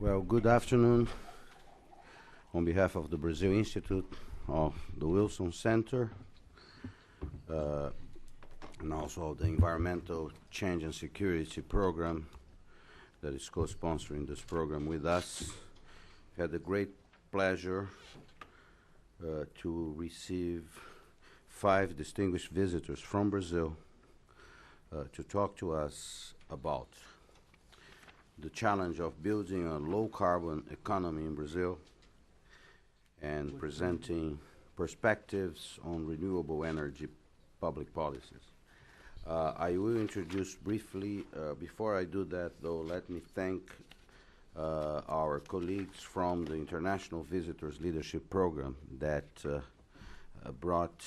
Well, good afternoon. On behalf of the Brazil Institute of the Wilson Center, and also the Environmental Change and Security Program that is co-sponsoring this program with us, had the great pleasure to receive 5 distinguished visitors from Brazil to talk to us about the challenge of building a low-carbon economy in Brazil and presenting perspectives on renewable energy public policies. I will introduce briefly, before I do that though, let me thank our colleagues from the International Visitors Leadership Program that brought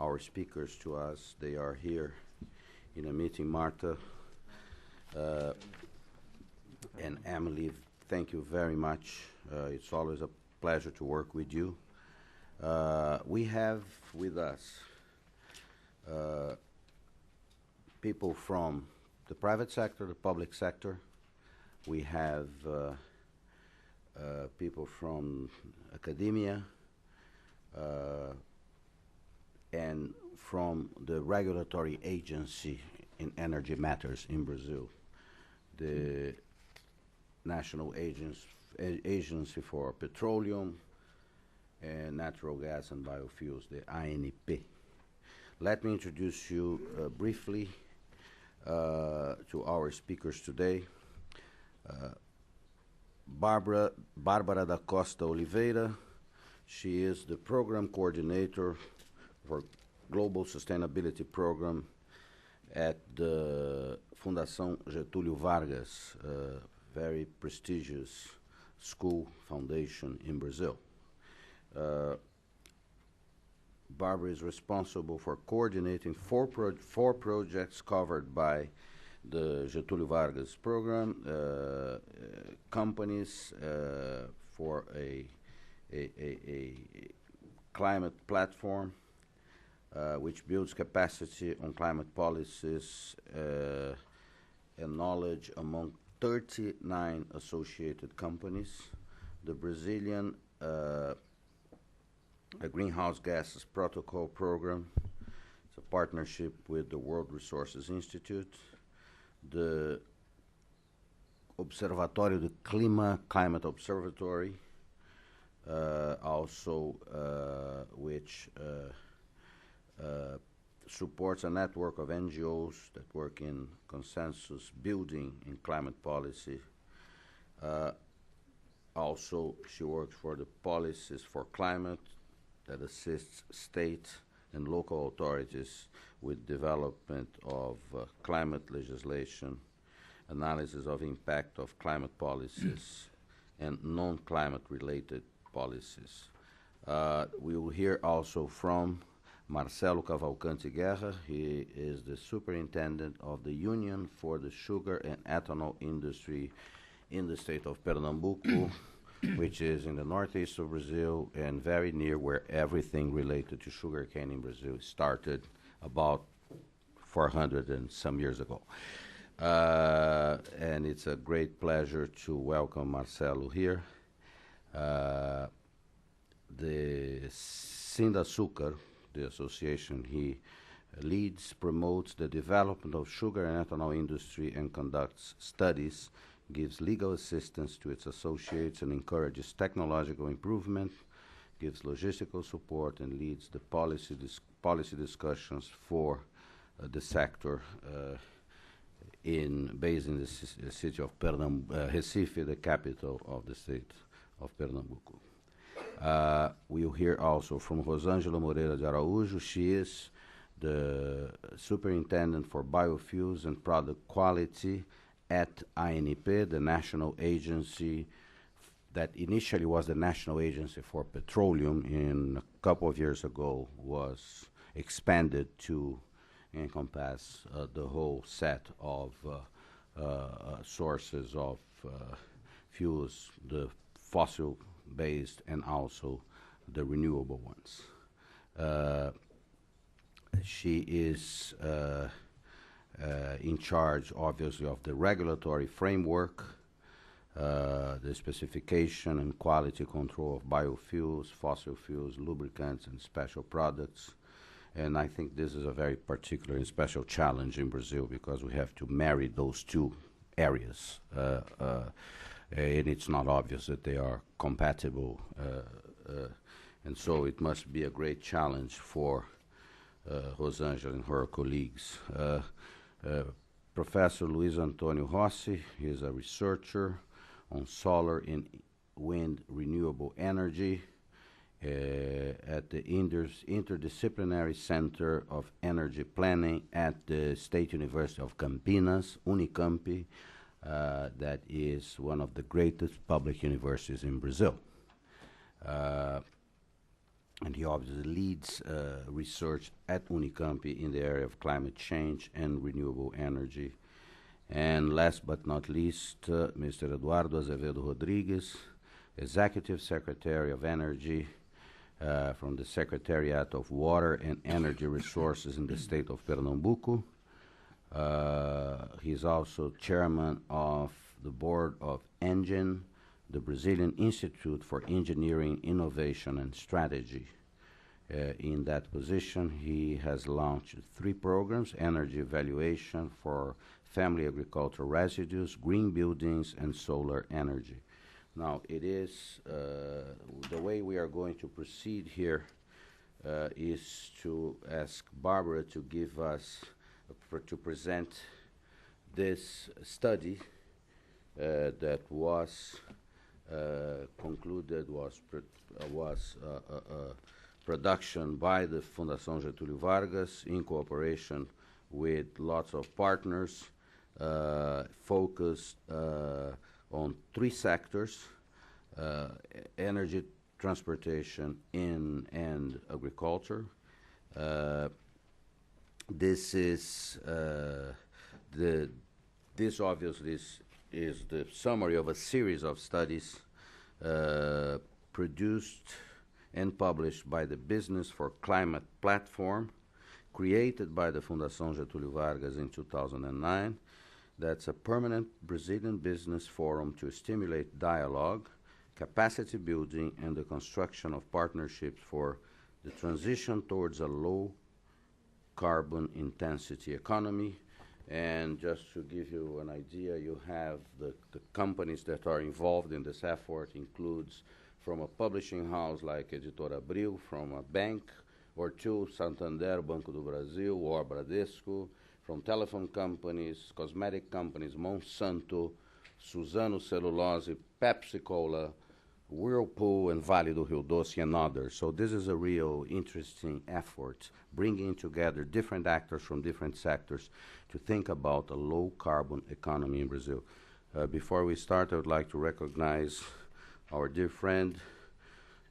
our speakers to us. They are here in a meeting. Marta and Emily, thank you very much. It's always a pleasure to work with you. We have with us people from the private sector, the public sector. We have people from academia and from the regulatory agency in energy matters in Brazil, the National Agency for Petroleum and Natural Gas and Biofuels, the ANP. Let me introduce you briefly to our speakers today. Bárbara da Costa Oliveira, she is the Program Coordinator for Global Sustainability Program at the Fundação Getúlio Vargas, very prestigious school foundation in Brazil. Barbara is responsible for coordinating four projects covered by the Getúlio Vargas program, companies for a climate platform which builds capacity on climate policies and knowledge among 39 associated companies. The Brazilian Greenhouse Gases Protocol Program. It's a partnership with the World Resources Institute. The Observatório do Clima, Climate Observatory, also which supports a network of NGOs that work in consensus building in climate policy. Also, she works for the Policies for Climate that assists state and local authorities with development of climate legislation, analysis of impact of climate policies, and non-climate related policies. We will hear also from Marcelo Cavalcante Guerra. He is the superintendent of the Union for the Sugar and Ethanol Industry in the state of Pernambuco, which is in the northeast of Brazil and very near where everything related to sugarcane in Brazil started about 400 and some years ago. And it's a great pleasure to welcome Marcelo here. The Sindasucar, the association he leads, promotes the development of sugar and ethanol industry and conducts studies, gives legal assistance to its associates and encourages technological improvement, gives logistical support and leads the policy discussions for the sector based in the city of Recife, the capital of the state of Pernambuco. We'll hear also from Rosângela Moreira de Araújo. She is the superintendent for biofuels and product quality at ANP, the national agency that initially was the National Agency for Petroleum, and a couple of years ago was expanded to encompass the whole set of sources of fuels, the fossil-based and also the renewable ones. She is in charge, obviously, of the regulatory framework the specification and quality control of biofuels, fossil fuels, lubricants, and special products. And I think this is a very particular and special challenge in Brazil because we have to marry those two areas. And it's not obvious that they are compatible. And so it must be a great challenge for Rosângela and her colleagues. Professor Luiz Antônio Rossi is a researcher on solar and wind renewable energy at the Interdisciplinary Center of Energy Planning at the State University of Campinas, Unicamp, that is one of the greatest public universities in Brazil. And he obviously leads research at Unicamp in the area of climate change and renewable energy. And last but not least, Mr. Eduardo Azevedo Rodrigues, Executive Secretary of Energy from the Secretariat of Water and Energy Resources in the state of Pernambuco. He's also chairman of the board of ENGIN, the Brazilian Institute for Engineering, Innovation, and Strategy. In that position, he has launched 3 programs: energy evaluation for family agricultural residues, green buildings, and solar energy. Now, it is the way we are going to proceed here is to ask Barbara to give us, to present this study that was concluded, was production by the Fundação Getúlio Vargas in cooperation with lots of partners, focused on 3 sectors: energy, transportation, and agriculture. This is this obviously is the summary of a series of studies produced and published by the Business for Climate platform, created by the Fundação Getúlio Vargas in 2009. That's a permanent Brazilian business forum to stimulate dialogue, capacity building, and the construction of partnerships for the transition towards a low carbon intensity economy. And just to give you an idea, you have the companies that are involved in this effort includes from a publishing house like Editora Abril, from a bank or 2, Santander, Banco do Brasil, or Bradesco, from telephone companies, cosmetic companies, Monsanto, Suzano Celulose, Pepsi-Cola, Whirlpool, and Vale do Rio Doce, and others. So this is a real interesting effort, bringing together different actors from different sectors to think about a low-carbon economy in Brazil. Before we start, I would like to recognize our dear friend,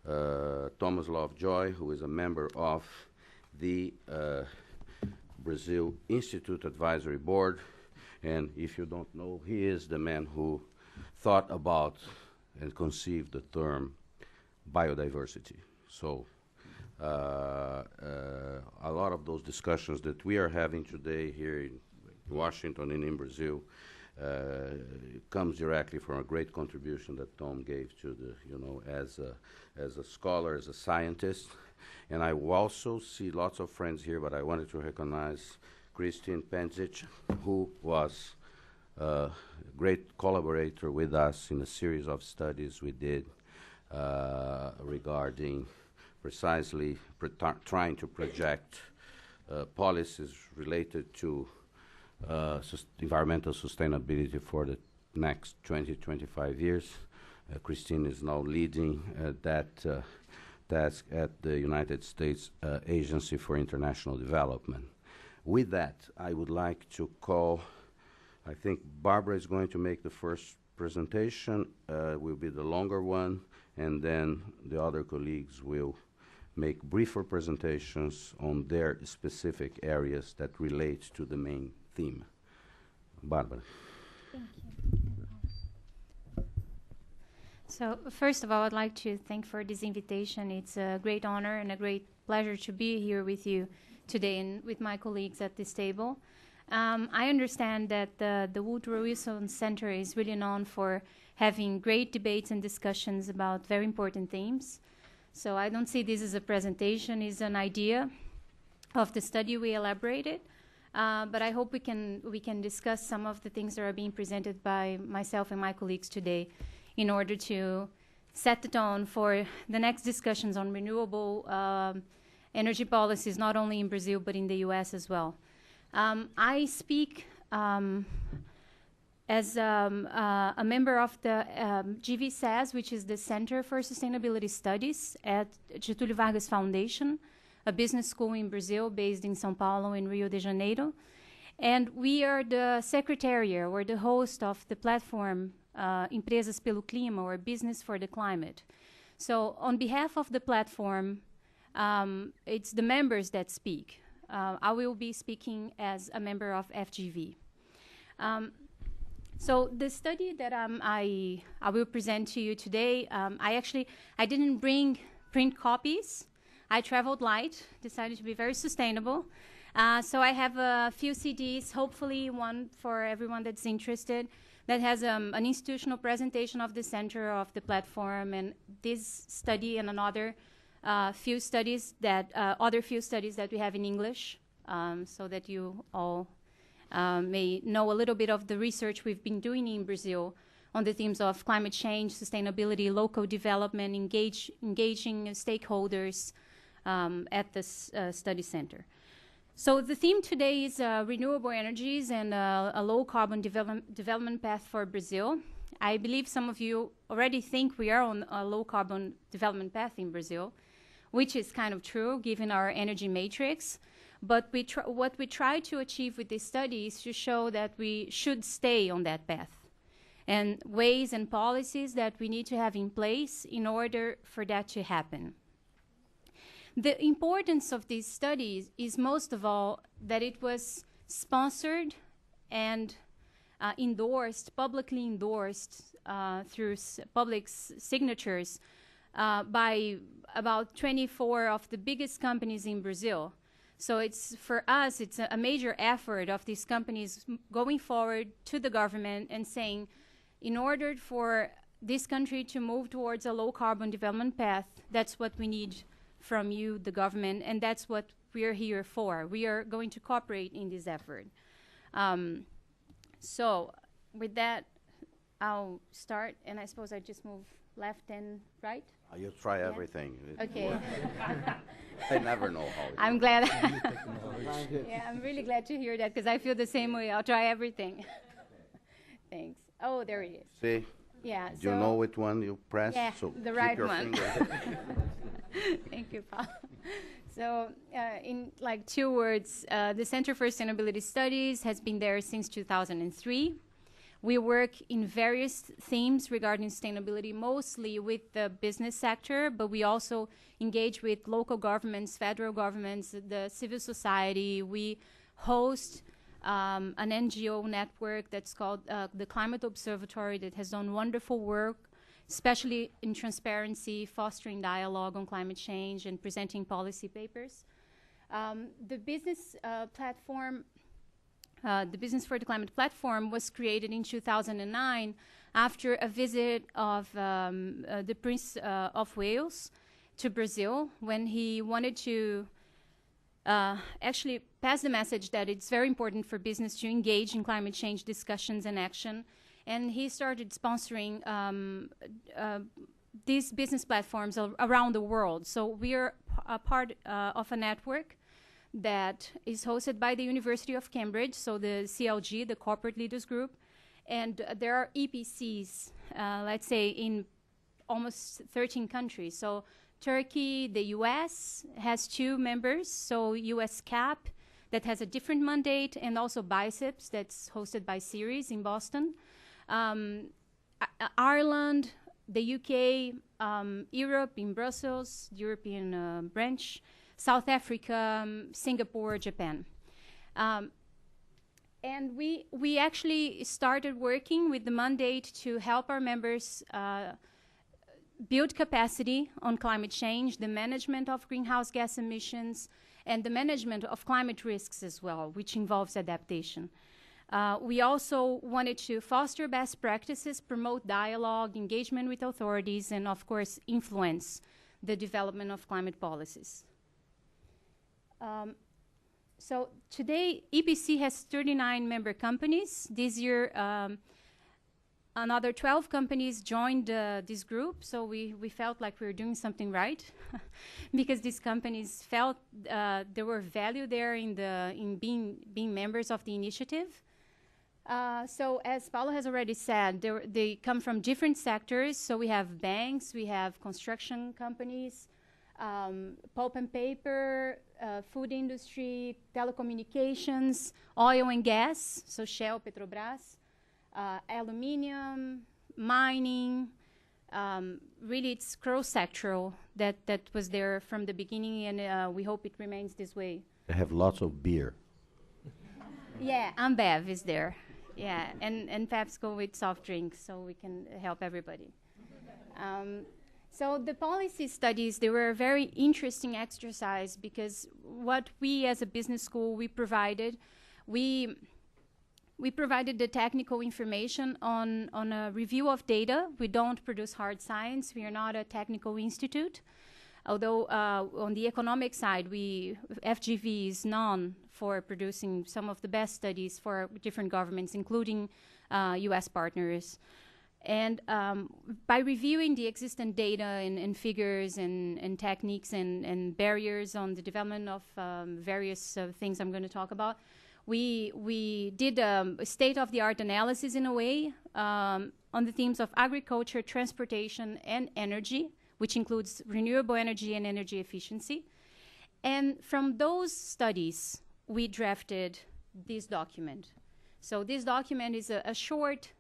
Thomas Lovejoy, who is a member of the Brazil Institute Advisory Board. And if you don't know, he is the man who thought about and conceived the term biodiversity. So a lot of those discussions that we are having today here in Washington and in Brazil comes directly from a great contribution that Tom gave to the, as a scholar, as a scientist. And I also see lots of friends here, but I wanted to recognize Christine Penzic, who was a great collaborator with us in a series of studies we did regarding precisely trying to project policies related to environmental sustainability for the next 20, 25 years. Christine is now leading that task at the United States Agency for International Development. With that, I would like to call, I think Barbara is going to make the first presentation, will be the longer one, and then the other colleagues will make briefer presentations on their specific areas that relate to the main theme. Barbara. Thank you. So first of all, I'd like to thank for this invitation. It's a great honor and a great pleasure to be here with you today and with my colleagues at this table. I understand that the Woodrow Wilson Center is really known for having great debates and discussions about very important themes. So I don't see this as a presentation, it's an idea of the study we elaborated. But I hope we can discuss some of the things that are being presented by myself and my colleagues today in order to set the tone for the next discussions on renewable energy policies, not only in Brazil, but in the US as well. I speak as a member of the GVSAS, which is the Center for Sustainability Studies at Getúlio Vargas Foundation, a business school in Brazil based in São Paulo and Rio de Janeiro. And we are the secretariat or the host of the platform Empresas pelo Clima, or Business for the Climate. So on behalf of the platform, it's the members that speak. I will be speaking as a member of FGV. So the study that I will present to you today, I didn't bring print copies. I traveled light, decided to be very sustainable. So I have a few CDs, hopefully one for everyone that's interested, that has an institutional presentation of the center, of the platform, and this study and another few studies that we have in English, so that you all may know a little bit of the research we've been doing in Brazil on the themes of climate change, sustainability, local development, engaging stakeholders at this study center. So the theme today is renewable energies and a low-carbon development path for Brazil. I believe some of you already think we are on a low-carbon development path in Brazil, which is kind of true given our energy matrix. But what we try to achieve with this study is to show that we should stay on that path, and ways and policies that we need to have in place in order for that to happen. The importance of these studies is most of all that it was sponsored and publicly endorsed through public signatures by about 24 of the biggest companies in Brazil. So for us, it's a major effort of these companies going forward to the government and saying, in order for this country to move towards a low-carbon development path, that's what we need from you, the government, and that's what we're here for. We are going to cooperate in this effort. So with that, I'll start, and I suppose I just move left and right? You try everything. Okay. I never know how. I'm glad. Yeah, I'm really glad to hear that, because I feel the same way. I'll try everything. Thanks. Oh, there it is. See? Yeah. Do you know which one you press? Yeah, so the keep right your one. Thank you, Paul. So in like 2 words, the Center for Sustainability Studies has been there since 2003. We work in various themes regarding sustainability, mostly with the business sector, but we also engage with local governments, federal governments, the civil society. We host an NGO network that's called the Climate Observatory that has done wonderful work, especially in transparency, fostering dialogue on climate change, and presenting policy papers. The business platform, the Business for the Climate platform, was created in 2009 after a visit of the Prince of Wales to Brazil, when he wanted to actually pass the message that it's very important for business to engage in climate change discussions and action. And he started sponsoring these business platforms around the world. So we are a part of a network that is hosted by the University of Cambridge, so the CLG, the Corporate Leaders Group. And there are EPCs, let's say, in almost 13 countries. So Turkey, the US has 2 members, so US CAP, that has a different mandate, and also BICEPS, that's hosted by Ceres in Boston. Ireland, the UK, Europe in Brussels, the European branch, South Africa, Singapore, Japan. And we actually started working with the mandate to help our members build capacity on climate change, the management of greenhouse gas emissions, and the management of climate risks as well, which involves adaptation. We also wanted to foster best practices, promote dialogue, engagement with authorities, and of course, influence the development of climate policies. So today, EBC has 39 member companies. This year, another 12 companies joined this group, so we felt like we were doing something right because these companies felt there were value there in being members of the initiative. So as Paulo has already said, they come from different sectors. So we have banks, we have construction companies, pulp and paper, food industry, telecommunications, oil and gas, so Shell, Petrobras, aluminium, mining. Really, it's cross-sectoral that was there from the beginning, and we hope it remains this way. They have lots of beer. Yeah, Ambev is there. Yeah, and PepsiCo with soft drinks, so we can help everybody. So the policy studies, they were a very interesting exercise because what we as a business school, we provided the technical information on a review of data. We don't produce hard science. We are not a technical institute. Although on the economic side, FGV is known for producing some of the best studies for different governments, including US partners. And by reviewing the existing data and figures and techniques and barriers on the development of various things I'm going to talk about, we did a state-of-the-art analysis in a way on the themes of agriculture, transportation, and energy, which includes renewable energy and energy efficiency. And from those studies, we drafted this document. So this document is a short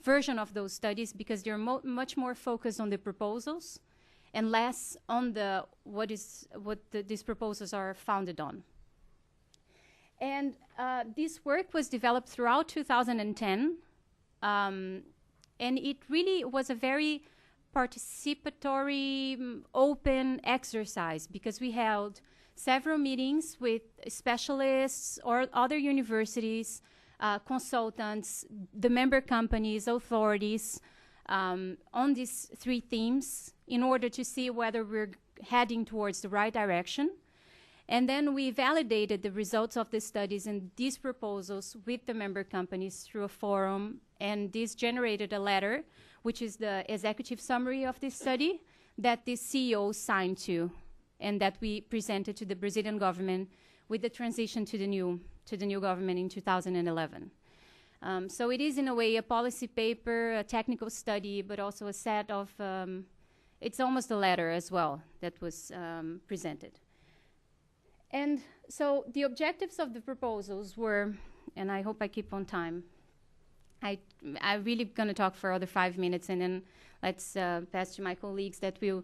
version of those studies because they're much more focused on the proposals and less on what these proposals are founded on. And this work was developed throughout 2010, and it really was a very participatory, open exercise because we held several meetings with specialists or other universities, consultants, the member companies, authorities, on these three themes in order to see whether we're heading towards the right direction. And then we validated the results of the studies and these proposals with the member companies through a forum, and this generated a letter, which is the executive summary of this study, that the CEO signed to, and that we presented to the Brazilian government with the transition to the new government in 2011. So it is in a way a policy paper, a technical study, but also a set of, it's almost a letter as well that was presented. And so the objectives of the proposals were, and I hope I keep on time, I'm really going to talk for other 5 minutes, and then let's pass to my colleagues that will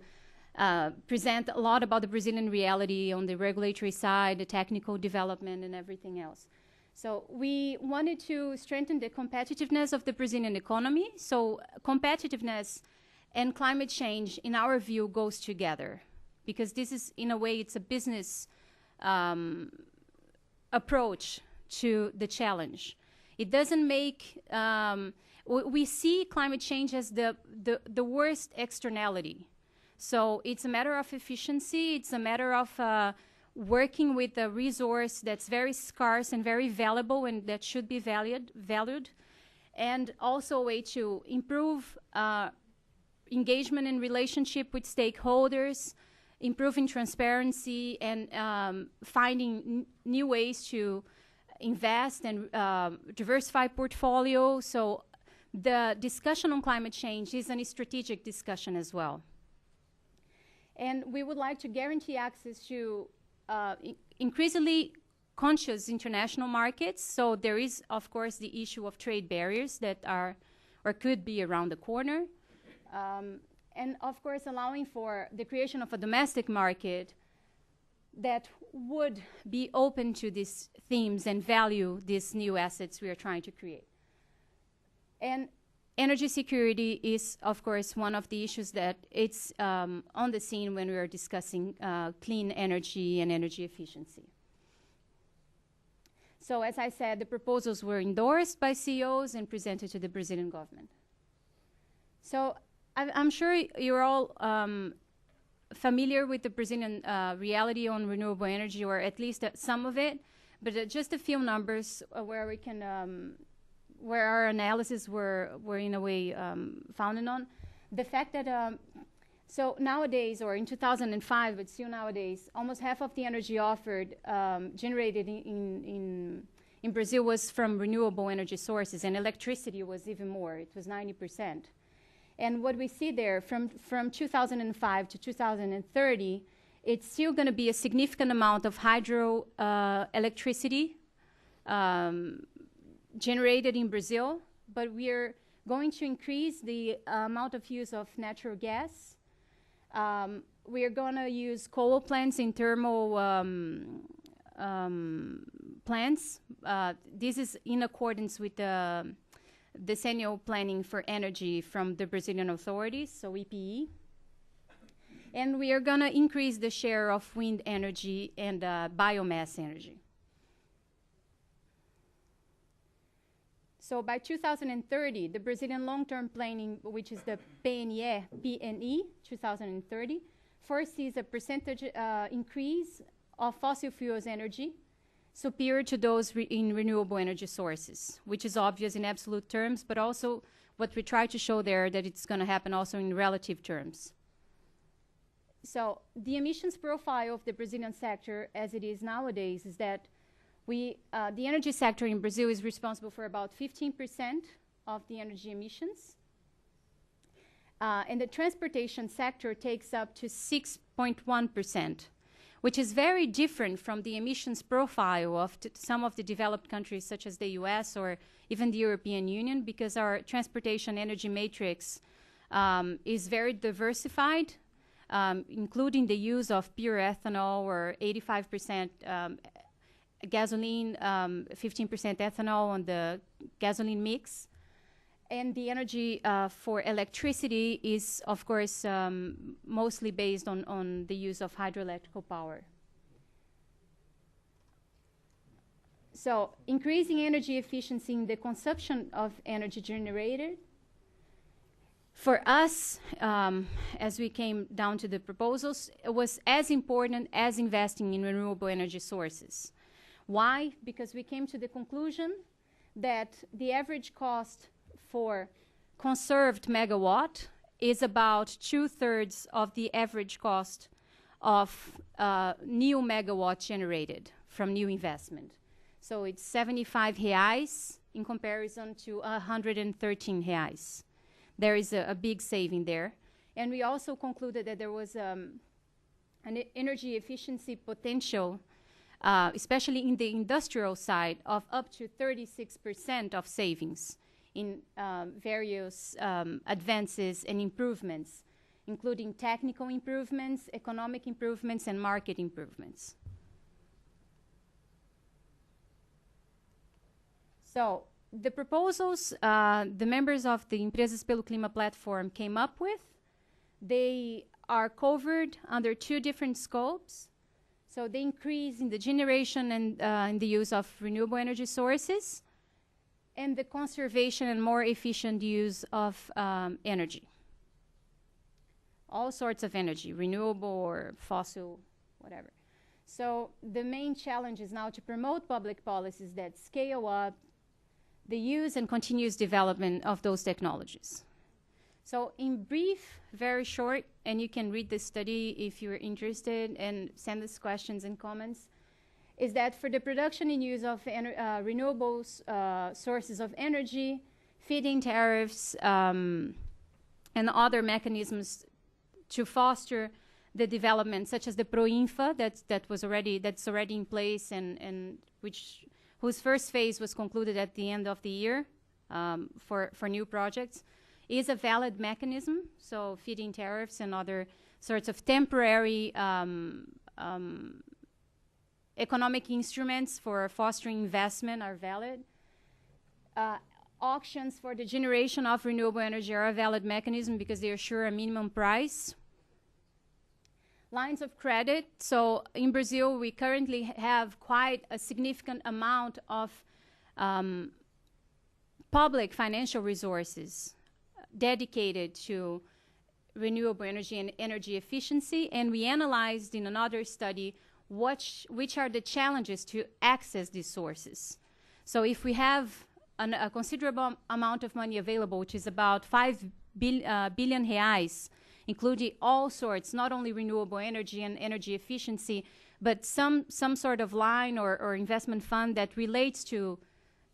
present a lot about the Brazilian reality on the regulatory side, the technical development, and everything else. So we wanted to strengthen the competitiveness of the Brazilian economy. So competitiveness and climate change, in our view, goes together, because this is, in a way, it's a business approach to the challenge. It doesn't make, we see climate change as the worst externality. So it's a matter of efficiency, it's a matter of working with a resource that's very scarce and very valuable and that should be valued, and also a way to improve engagement and relationship with stakeholders, improving transparency, and finding new ways to invest and diversify portfolio. So the discussion on climate change is a strategic discussion as well. And we would like to guarantee access to increasingly conscious international markets. So there is, of course, the issue of trade barriers that are or could be around the corner. And of course, allowing for the creation of a domestic market that would be open to these themes and value these new assets we are trying to create. And energy security is, of course, one of the issues that it's on the scene when we are discussing clean energy and energy efficiency. So as I said, the proposals were endorsed by CEOs and presented to the Brazilian government. So I'm sure you're all familiar with the Brazilian reality on renewable energy, or at least some of it, but just a few numbers where we can, where our analysis were in a way founded on. The fact that, so nowadays, or in 2005, but still nowadays, almost half of the energy offered, generated in Brazil was from renewable energy sources, and electricity was even more. It was 90%. And what we see there, from 2005 to 2030, it's still going to be a significant amount of hydro electricity generated in Brazil, but we're going to increase the amount of use of natural gas. We are going to use coal plants in thermal plants. This is in accordance with the decennial planning for energy from the Brazilian authorities, so EPE. And we are going to increase the share of wind energy and biomass energy. So by 2030, the Brazilian long-term planning, which is the PNE 2030, foresees a percentage increase of fossil fuels energy superior to those in renewable energy sources, which is obvious in absolute terms, but also what we try to show there, that it's going to happen also in relative terms. So the emissions profile of the Brazilian sector as it is nowadays is that the energy sector in Brazil is responsible for about 15% of the energy emissions. And the transportation sector takes up to 6.1%, which is very different from the emissions profile of some of the developed countries such as the US or even the European Union, because our transportation energy matrix is very diversified, including the use of pure ethanol or 85% gasoline, 15% ethanol on the gasoline mix. And the energy for electricity is, of course, mostly based on the use of hydroelectrical power. So increasing energy efficiency in the consumption of energy generated, for us, as we came down to the proposals, it was as important as investing in renewable energy sources. Why? Because we came to the conclusion that the average cost for conserved megawatt is about 2/3 of the average cost of new megawatt generated from new investment. So it's 75 reais in comparison to 113 reais. There is a big saving there. And we also concluded that there was an energy efficiency potential, especially in the industrial side, of up to 36% of savings in various advances and improvements, including technical improvements, economic improvements, and market improvements. So the proposals the members of the Empresas pelo Clima platform came up with, they are covered under 2 different scopes. So the increase in the generation and in the use of renewable energy sources, and the conservation and more efficient use of energy. All sorts of energy, renewable or fossil, whatever. So the main challenge is now to promote public policies that scale up the use and continuous development of those technologies. So in brief, very short, and you can read the study if you're interested and send us questions and comments, is that for the production and use of renewable sources of energy, feed-in tariffs, and other mechanisms to foster the development, such as the PROINFA that's already in place and whose first phase was concluded at the end of the year for new projects, is a valid mechanism. So feed-in tariffs and other sorts of temporary economic instruments for fostering investment are valid. Auctions for the generation of renewable energy are a valid mechanism because they assure a minimum price. Lines of credit. So in Brazil, we currently have quite a significant amount of public financial resources dedicated to renewable energy and energy efficiency. And we analyzed in another study which are the challenges to access these sources. So if we have a considerable amount of money available, which is about 5 billion reais, including all sorts, not only renewable energy and energy efficiency, but some sort of line or investment fund that relates to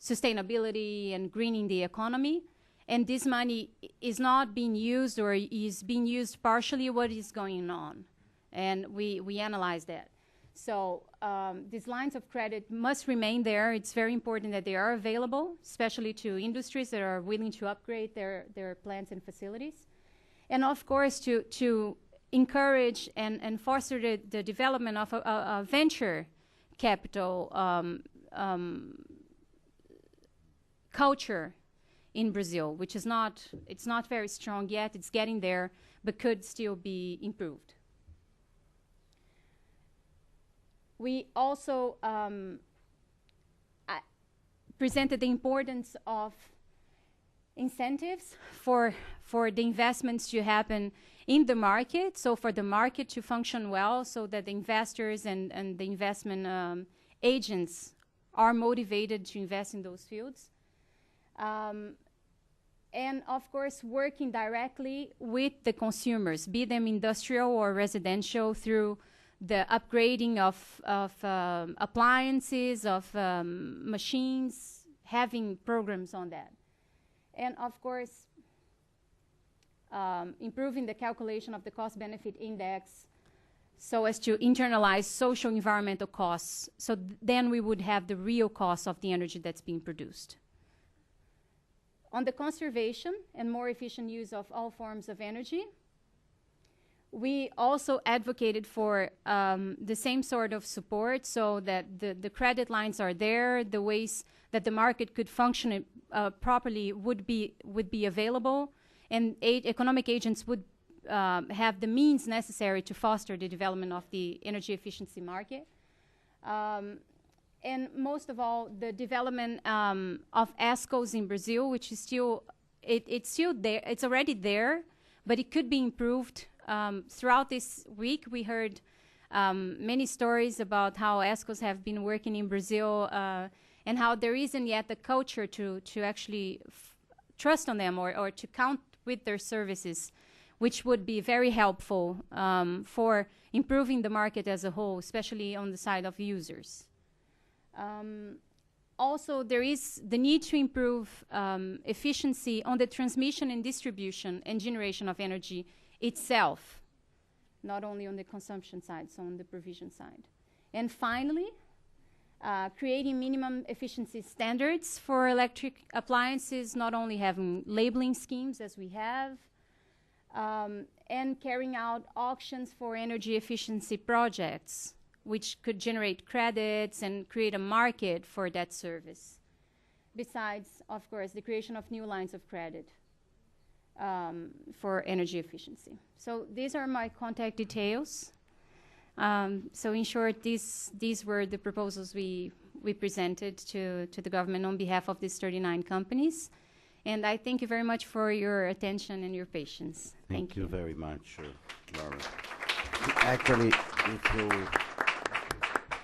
sustainability and greening the economy. And this money is not being used or is being used partially. What is going on? And we analyze that. So these lines of credit must remain there. It's very important that they are available, especially to industries that are willing to upgrade their plants and facilities. And of course, to encourage and foster the development of a venture capital culture in Brazil, which is it's not very strong yet. It's getting there, but could still be improved. We also presented the importance of incentives for the investments to happen in the market, so for the market to function well, so that the investors and the investment agents are motivated to invest in those fields. And of course, working directly with the consumers, be them industrial or residential, through the upgrading of appliances, of machines, having programs on that. And of course, improving the calculation of the cost-benefit index so as to internalize social environmental costs. So then we would have the real cost of the energy that's being produced. On the conservation and more efficient use of all forms of energy, we also advocated for the same sort of support, so that the credit lines are there, the ways that the market could function properly would be available, and economic agents would have the means necessary to foster the development of the energy efficiency market. And most of all, the development of ESCOs in Brazil, which is it's still there. It's already there, but it could be improved. Throughout this week, we heard many stories about how ESCOs have been working in Brazil and how there isn't yet the culture to actually trust on them or to count with their services, which would be very helpful for improving the market as a whole, especially on the side of users. Also, there is the need to improve efficiency on the transmission and distribution and generation of energy itself, not only on the consumption side, so on the provision side. And finally, creating minimum efficiency standards for electric appliances, not only having labeling schemes as we have, and carrying out auctions for energy efficiency projects, which could generate credits and create a market for that service. Besides, of course, the creation of new lines of credit for energy efficiency. So these are my contact details. So in short, these were the proposals we presented to the government on behalf of these 39 companies. And I thank you very much for your attention and your patience. Thank you very much, Laura. Actually,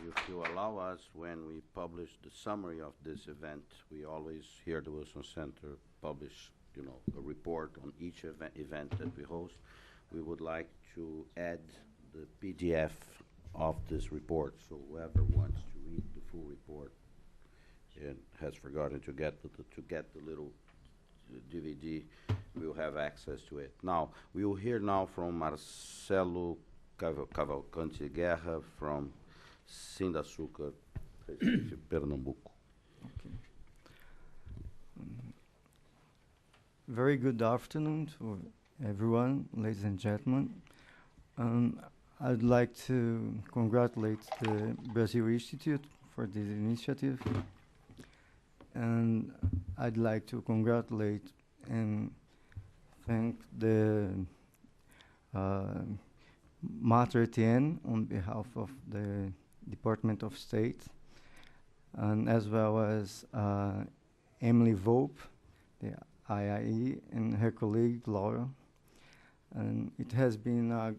if you allow us, when we publish the summary of this event, we always here the Wilson Center publish, a report on each event that we host. We would like to add the PDF of this report, so whoever wants to read the full report and has forgotten to get the little DVD, will have access to it. Now, we will hear now from Marcelo Cavalcante Guerra from Sindasuca, Pernambuco. Okay. Very good afternoon to everyone, ladies and gentlemen. I'd like to congratulate the Brazil Institute for this initiative. And I'd like to congratulate and thank the Mater Etienne on behalf of the Department of State, and as well as Emily Volpe, the IIE, and her colleague Laura. And it has been a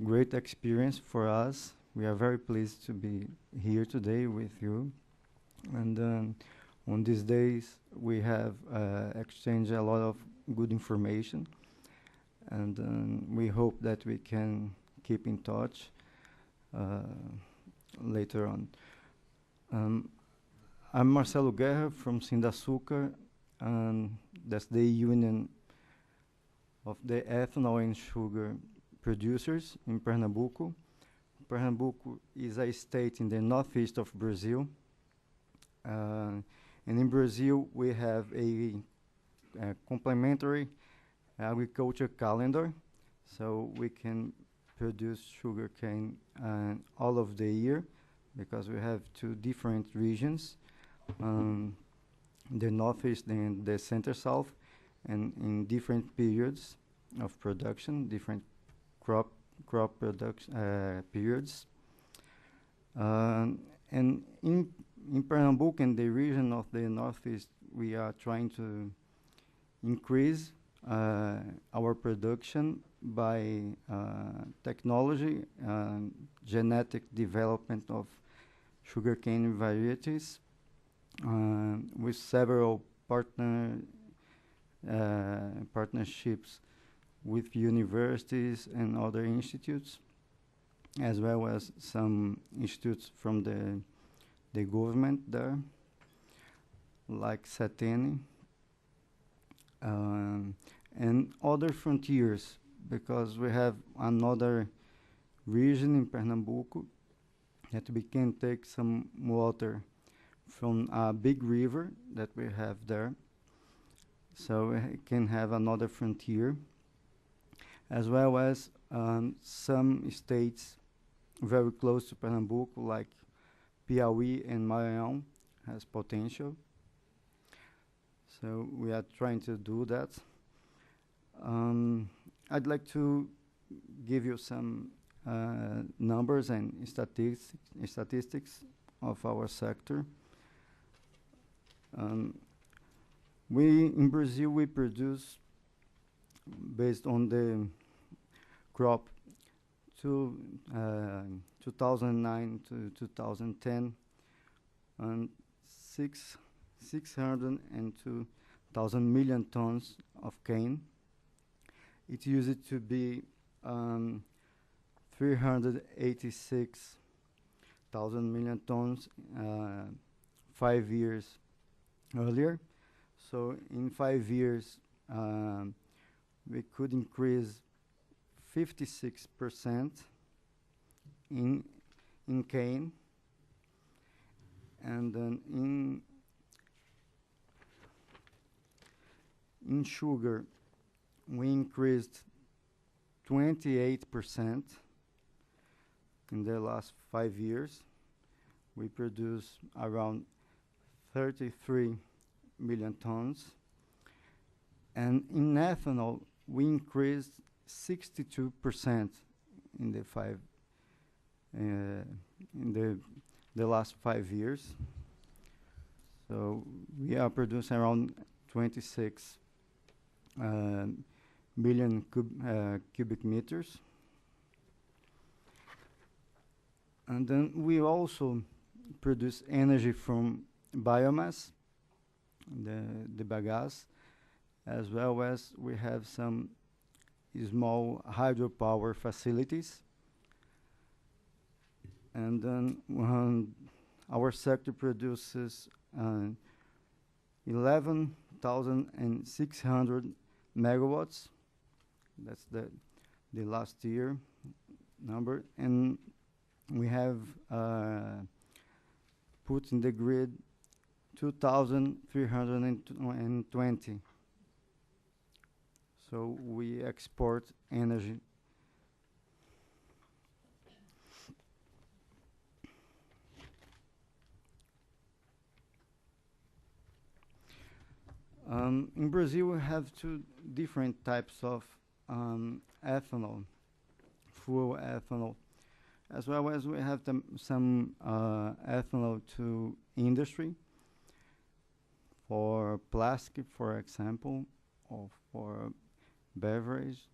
great experience for us. We are very pleased to be here today with you. And on these days, we have exchanged a lot of good information. And we hope that we can keep in touch later on. I'm Marcelo Guerra from Sindaçucar, and that's the union of the ethanol and sugar producers in Pernambuco. Pernambuco is a state in the northeast of Brazil. And in Brazil, we have a complementary agriculture calendar, so we can produce sugarcane all of the year because we have two different regions, the northeast and the center south, and in different periods of production, different crop production periods. And in Pernambuco and the region of the northeast, we are trying to increase our production by technology and genetic development of sugarcane varieties with several partnerships with universities and other institutes, as well as some institutes from the government there, like Sateni, and other frontiers, because we have another region in Pernambuco that we can take some water from a big river that we have there. So we can have another frontier, as well as some states very close to Pernambuco, like Piauí and Maranhão, has potential. So we are trying to do that. I'd like to give you some numbers and statistics of our sector. In Brazil, we produce, based on the crop 2009 to 2010, and 602,000 million tons of cane. It used to be 386,000 million tons 5 years earlier. So in 5 years, we could increase 56% in cane, and then in sugar, we increased 28% in the last 5 years. We produce around 33 million tons. And in ethanol, we increased 62% in the last 5 years. So we are producing around 26 million cubic meters. And then we also produce energy from biomass, the bagasse, as well as we have some small hydropower facilities. And then our sector produces 11,600 megawatts. That's the last year number. And we have put in the grid 2,320. So we export energy. In Brazil, we have two different types of ethanol, fuel ethanol, as well as we have some ethanol to industry for plastic, for example, or for beverage.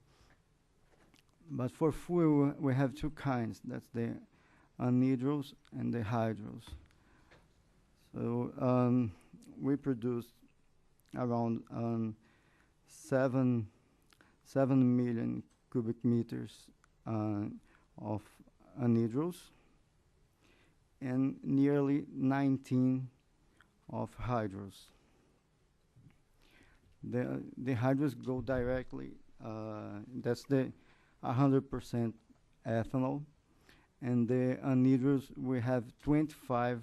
But for fuel, we have two kinds. That's the anhydrous and the hydrous. So we produce around 7 million cubic meters of anhydrous and nearly 19 of hydrous. The hydrous go directly, that's the 100% ethanol, and the anhydrous we have 25%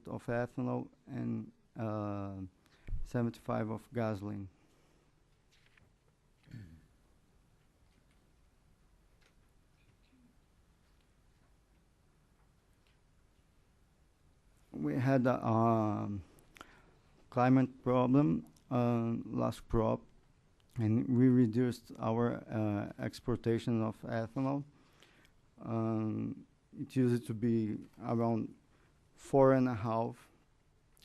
of ethanol and 75 of gasoline. We had a climate problem last crop, and we reduced our exportation of ethanol. It used to be around 4.5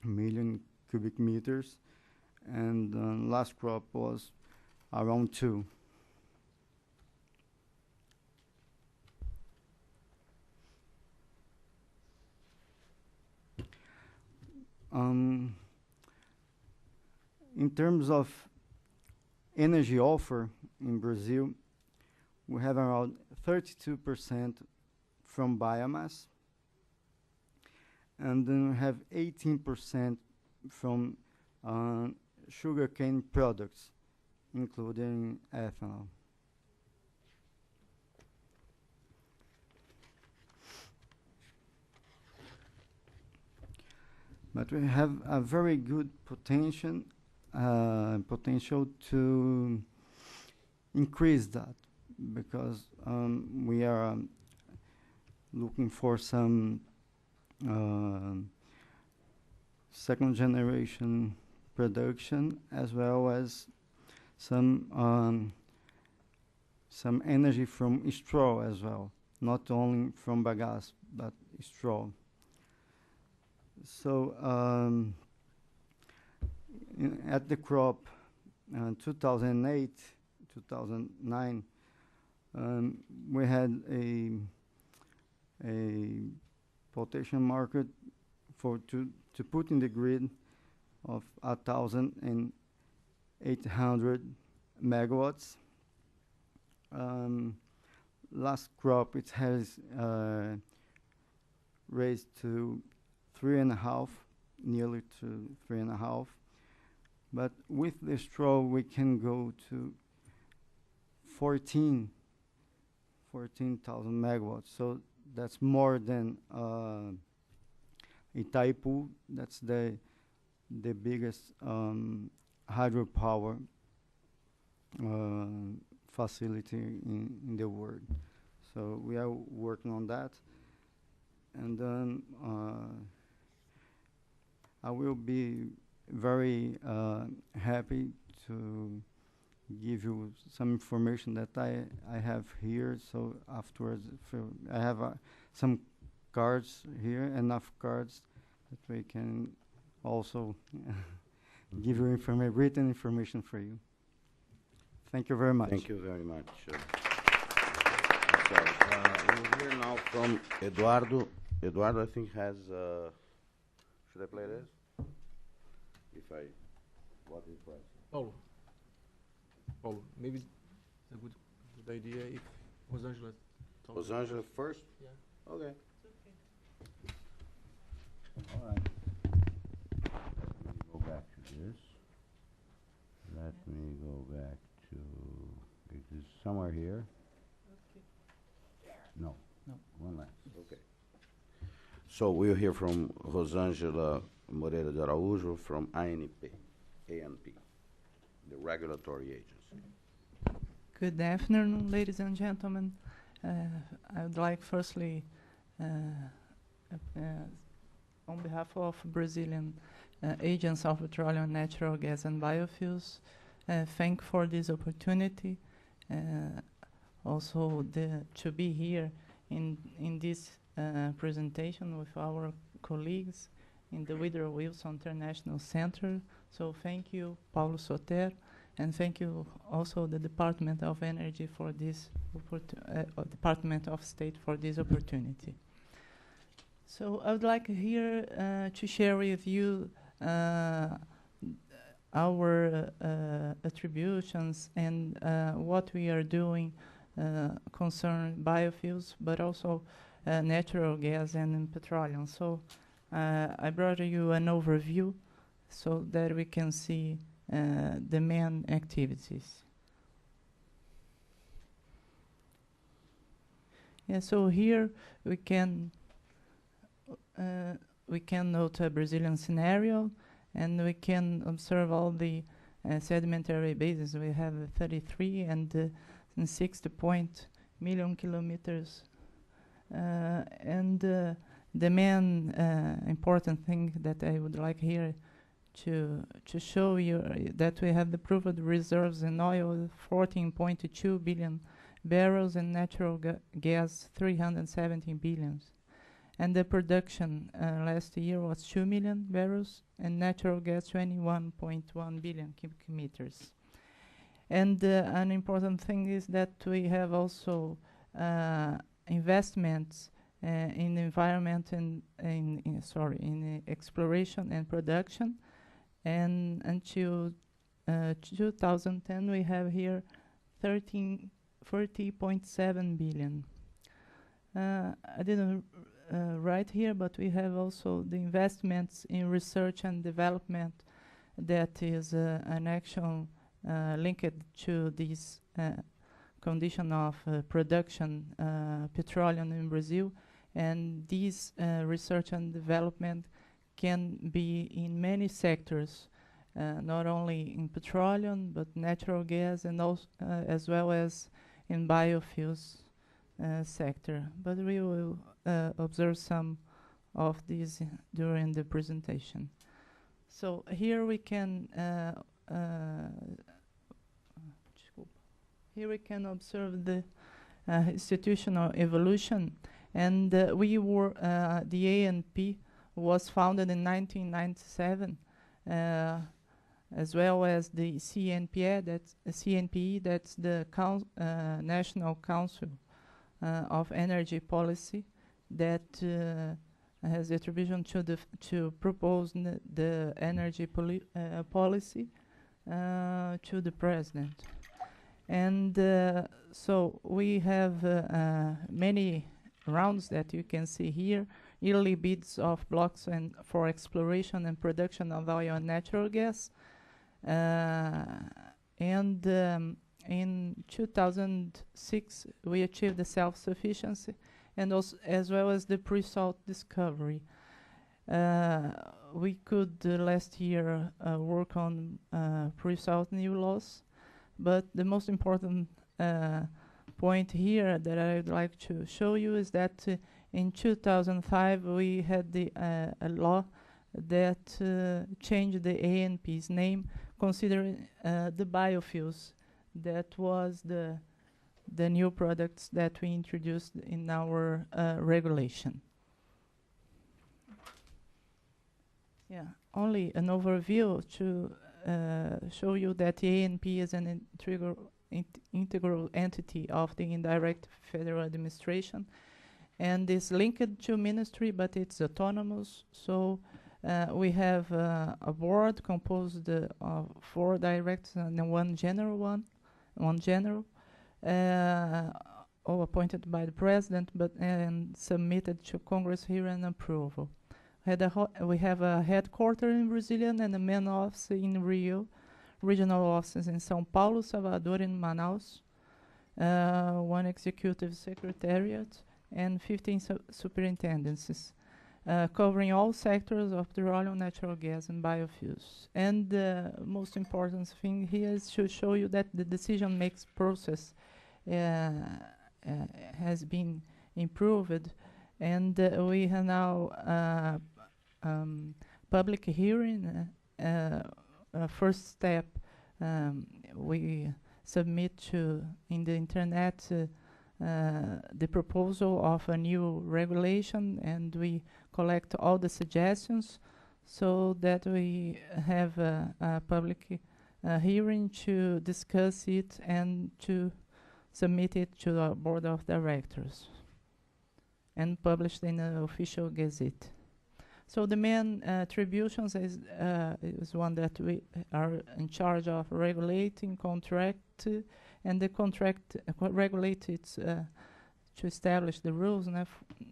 million cubic meters, and last crop was around 2. In terms of energy offer in Brazil, we have around 32% from biomass, and then we have 18% from sugarcane products, including ethanol. But we have a very good potential to increase that, because we are looking for some second generation production, as well as some energy from straw as well, not only from bagasse but straw. So at the crop 2008, 2009, we had a quotation market to put in the grid of 1,800 megawatts. Last crop it has raised to 3.5, nearly to 3.5. But with the straw, we can go to 14,000 megawatts. So that's more than Itaipu. That's the biggest hydropower facility in the world. So we are working on that. And then I will be very happy to give you some information that I have here. So afterwards, I have some cards here, enough cards that we can also give you written information for you. Thank you very much. Thank you very much. So we'll hear now from Eduardo. Eduardo, I think, has... should I play this? What is right? Paulo, maybe it's a good idea if Rosângela talks. Rosângela first? Yeah. Okay. It's okay. All right. Let me go back to this. Let me go back to... It is somewhere here. Okay. No. No. One last. Okay. So we'll hear from Rosângela Moreira de Araújo from ANP, the regulatory agency. Good afternoon, ladies and gentlemen. I would like firstly, on behalf of Brazilian agents of petroleum, natural gas, and biofuels. Thank for this opportunity. Also, to be here in this presentation with our colleagues in the Woodrow Wilson International Center. So thank you, Paulo Soter, and thank you also the Department of Energy for this Department of State for this opportunity. So I would like here to share with you our attributions and what we are doing concerning biofuels, but also natural gas and petroleum. So I brought you an overview so that we can see the main activities. Yeah, so here we can note a Brazilian scenario, and we can observe all the sedimentary basins. We have 33 and 60 million kilometers. And the main important thing that I would like here to show you that we have the proved reserves in oil 14.2 billion barrels and natural gas 317 billions. And the production last year was 2 million barrels and natural gas 21.1 billion cubic meters. And an important thing is that we have also investments in the environment and in exploration and production. And until 2010, we have here 40.7 billion. I didn't write here, but we have also the investments in research and development that is an action linked to this condition of production petroleum in Brazil. And this research and development can be in many sectors, not only in petroleum, but natural gas and also as well as in biofuels sector. But we will observe some of these during the presentation. So here we can observe the institutional evolution, and we were the ANP was founded in 1997, as well as the CNPE. That's the National Council of Energy Policy that has the attribution to propose the energy policy to the president. And so we have many rounds that you can see here, yearly bids of blocks and for exploration and production of oil and natural gas. And in 2006, we achieved the self-sufficiency and also as well as the pre-salt discovery. We could last year work on pre-salt new laws, but the most important point here that I would like to show you is that in 2005 we had a law that changed the ANP's name, considering the biofuels. That was the new products that we introduced in our regulation. Yeah, only an overview to show you that the ANP is an integral entity of the indirect federal administration, and is linked to ministry, but it's autonomous. So we have a board composed of 4 directs and one general, all appointed by the president, but submitted to Congress here and approval. We have a headquarters in Brasilia and a main office in Rio, regional offices in São Paulo, Salvador, and Manaus, 1 executive secretariat, and 15 superintendencies, covering all sectors of petroleum, natural gas, and biofuels. And the most important thing here is to show you that the decision-making process has been improved, and we have now public hearing. First step, we submit in the internet the proposal of a new regulation, and we collect all the suggestions so that we have a public hearing to discuss it and to submit it to the board of directors and published in an official gazette. So the main attributions is one that we are in charge of regulating contract, and the contract regulated to establish the rules,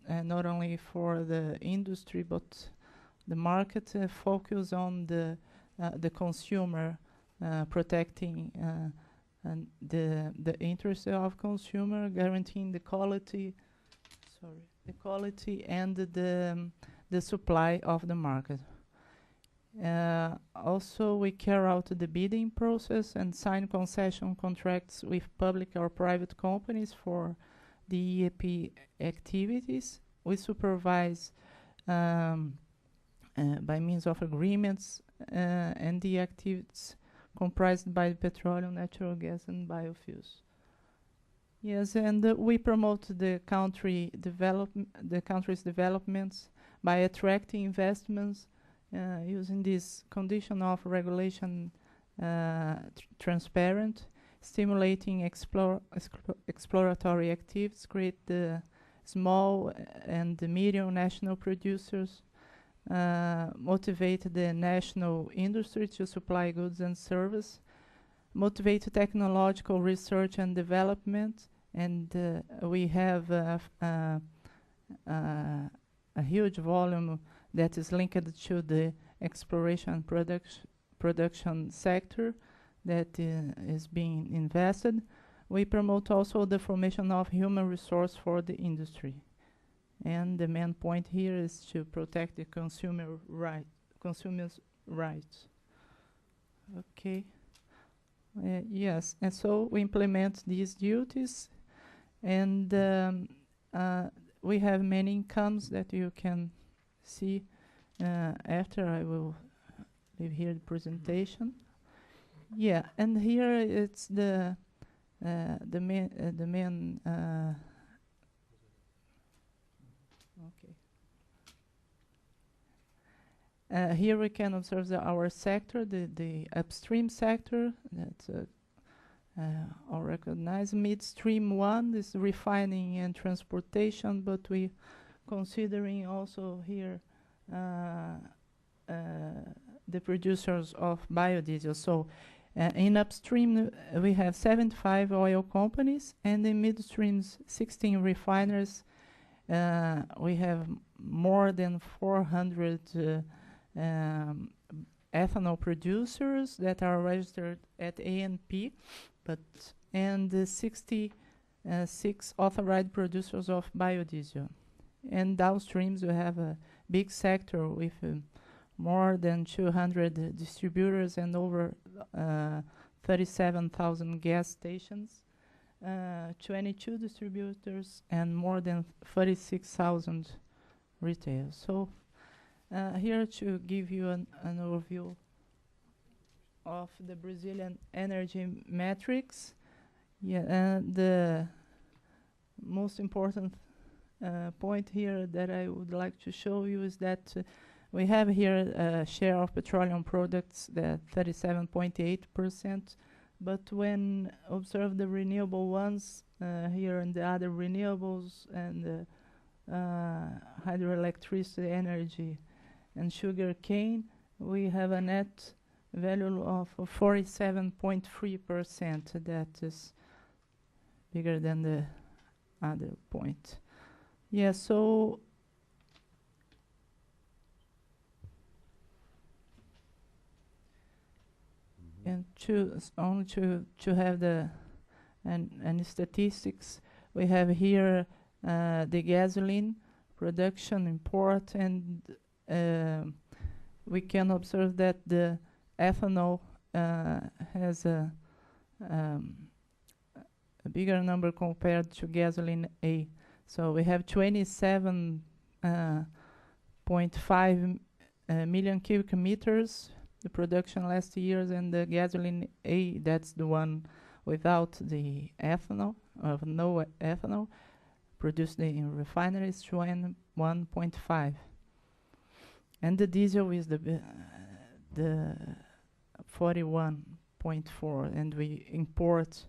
not only for the industry but the market, focus on the consumer, protecting and the interest of consumer, guaranteeing the quality and the supply of the market. Also, we carry out the bidding process and sign concession contracts with public or private companies for the EAP activities. We supervise by means of agreements and the activities comprised by petroleum, natural gas, and biofuels. Yes, and we promote the country's developments by attracting investments using this condition of regulation transparent, stimulating exploratory activities, create the small and the medium national producers, motivate the national industry to supply goods and service, motivate technological research and development, and we have a huge volume that is linked to the exploration production sector that is being invested. We promote also the formation of human resource for the industry. And the main point here is to protect the consumers' rights. Okay. Yes, and so we implement these duties, and we have many incomes that you can see after I will leave here the presentation. Yeah, and here it's the main. Okay. Here we can observe our sector, the upstream sector that's all recognized. Midstream one is refining and transportation, but we considering also here the producers of biodiesel. So in upstream we have 75 oil companies, and in midstreams 16 refiners. We have more than 400 ethanol producers that are registered at ANP, and 66 authorized producers of biodiesel. And downstreams we have a big sector with more than 200 distributors and over 37,000 gas stations, 22 distributors, and more than 36,000 retail. So here to give you an overview of the Brazilian energy metrics. Yeah, the most important point here that I would like to show you is that we have here a share of petroleum products that 37.8%, but when observe the renewable ones here and the other renewables and hydroelectricity energy and sugar cane, we have a net value of 47.3%. That is bigger than the other point. Yeah, so and to have the and statistics, we have here the gasoline production, import, and we can observe that the ethanol has a bigger number compared to gasoline A. So we have 27.5 million cubic meters, the production last years, and the gasoline A, that's the one without the ethanol, of no ethanol, produced in refineries, 1.5. And the diesel is the 41.4, and we import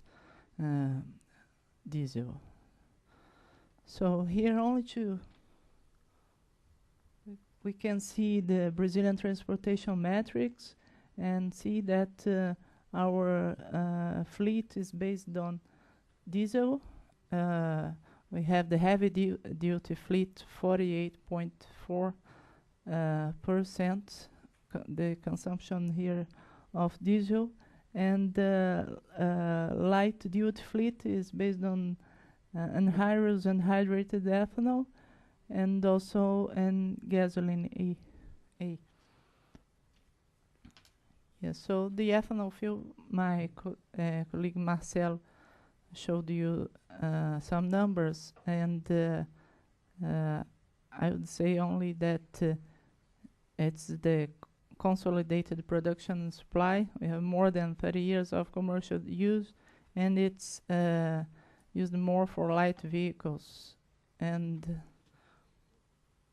diesel. So here only we can see the Brazilian transportation metrics and see that our fleet is based on diesel. We have the heavy duty fleet, 48.4% the consumption here of diesel, and light duty fleet is based on anhydrous and hydrated ethanol, and also in gasoline A. Yes, so the ethanol fuel, my colleague Marcel showed you some numbers, and I would say only that it's the consolidated production and supply. We have more than 30 years of commercial use, and it's used more for light vehicles. And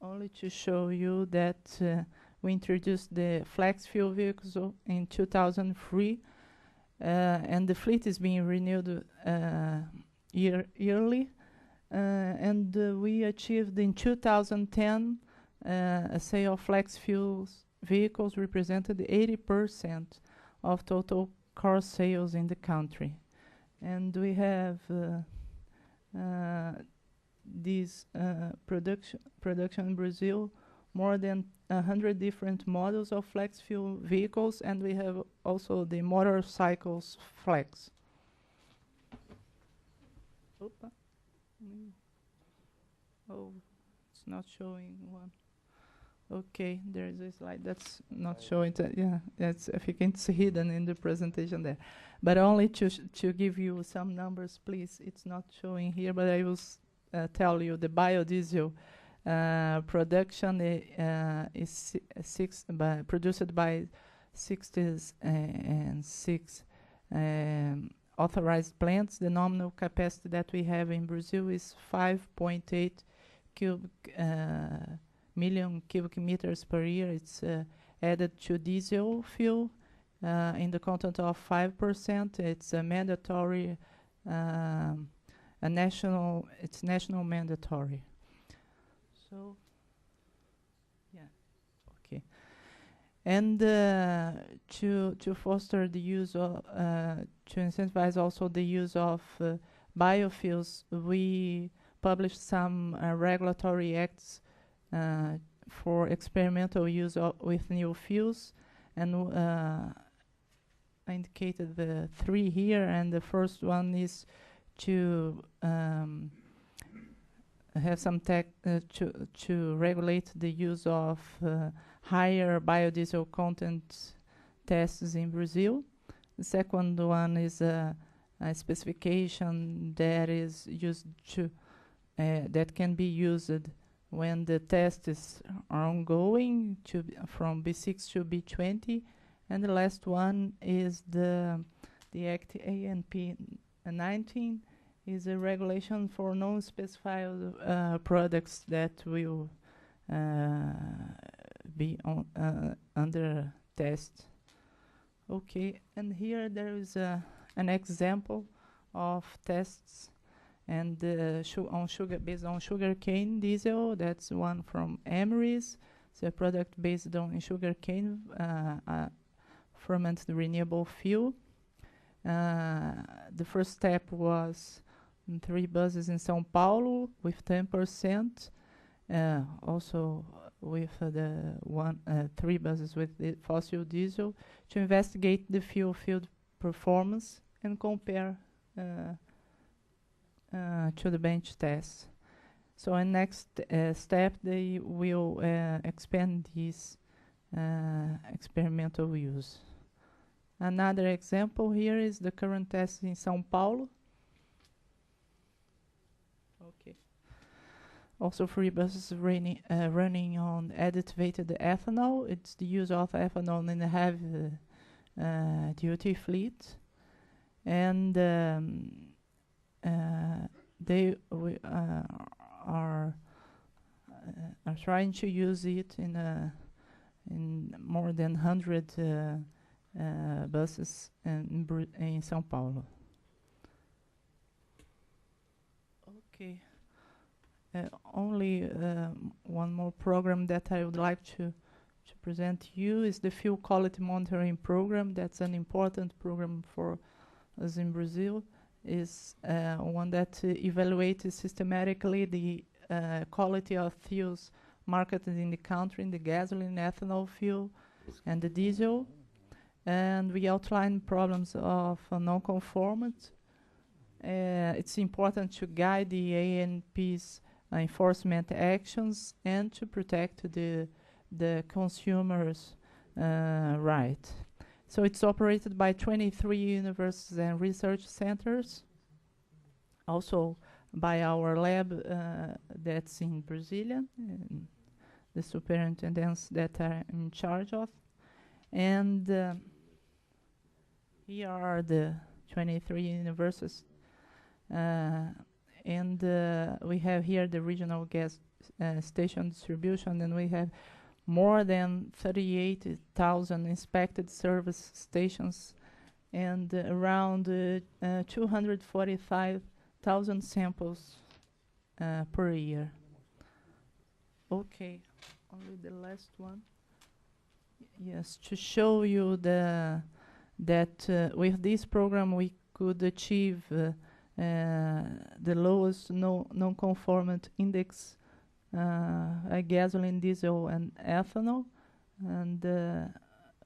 only to show you that we introduced the flex fuel vehicles in 2003, and the fleet is being renewed yearly. And we achieved in 2010 a sale of flex fuels vehicles represented 80% of total car sales in the country. And we have this production in Brazil, more than 100 different models of flex fuel vehicles, and we have also the motorcycles flex. Opa. Oh, it's not showing one. Okay, there is a slide that's not showing. Yeah, that's, I think it's hidden in the presentation there. But only to give you some numbers, please. It's not showing here, but I will tell you the biodiesel production is produced by 66 authorized plants. The nominal capacity that we have in Brazil is 5.8 million cubic meters per year. It's added to diesel fuel in the content of 5%. It's a mandatory, it's national mandatory. So, yeah, okay. And to foster the use of, to incentivize also the use of biofuels, we published some regulatory acts for experimental use with new fuels, and I indicated the 3 here, and the first one is to have some tech to regulate the use of higher biodiesel content tests in Brazil. The second one is a specification that is used to that can be used when the tests are ongoing, from B6 to B20. And the last one is the Act ANP 19 is a regulation for non-specified products that will be on, under test. Okay, and here there is an example of tests, and based on sugarcane diesel. That's one from Emery's. It's a product based on sugarcane fermented renewable fuel. The first step was 3 buses in São Paulo with 10%. Also with the 3 buses with the fossil diesel, to investigate the fuel field performance and compare to the bench test. So in next step, they will expand this experimental use. Another example here is the current test in São Paulo. Okay. Also, 3 buses running on additive ethanol. It's the use of ethanol in the heavy duty fleet, and they are trying to use it in more than 100 buses in São Paulo. Okay. Only one more program that I would like to present to you is the fuel quality monitoring program. That's an important program for us in Brazil. Is one that evaluates systematically the quality of fuels marketed in the country, in the gasoline, ethanol fuel, and the diesel. And we outline problems of non-conformance. It's important to guide the ANP's enforcement actions and to protect the consumers' right. So it's operated by 23 universities and research centers, also by our lab that's in Brasilia, and the superintendents that are in charge of. And here are the 23 universities. And we have here the regional gas station distribution, and we have more than 38,000 inspected service stations and around 245,000 samples per year. Okay, only the last one. Yes, to show you that with this program we could achieve the lowest non-conformant index gasoline, diesel, and ethanol, and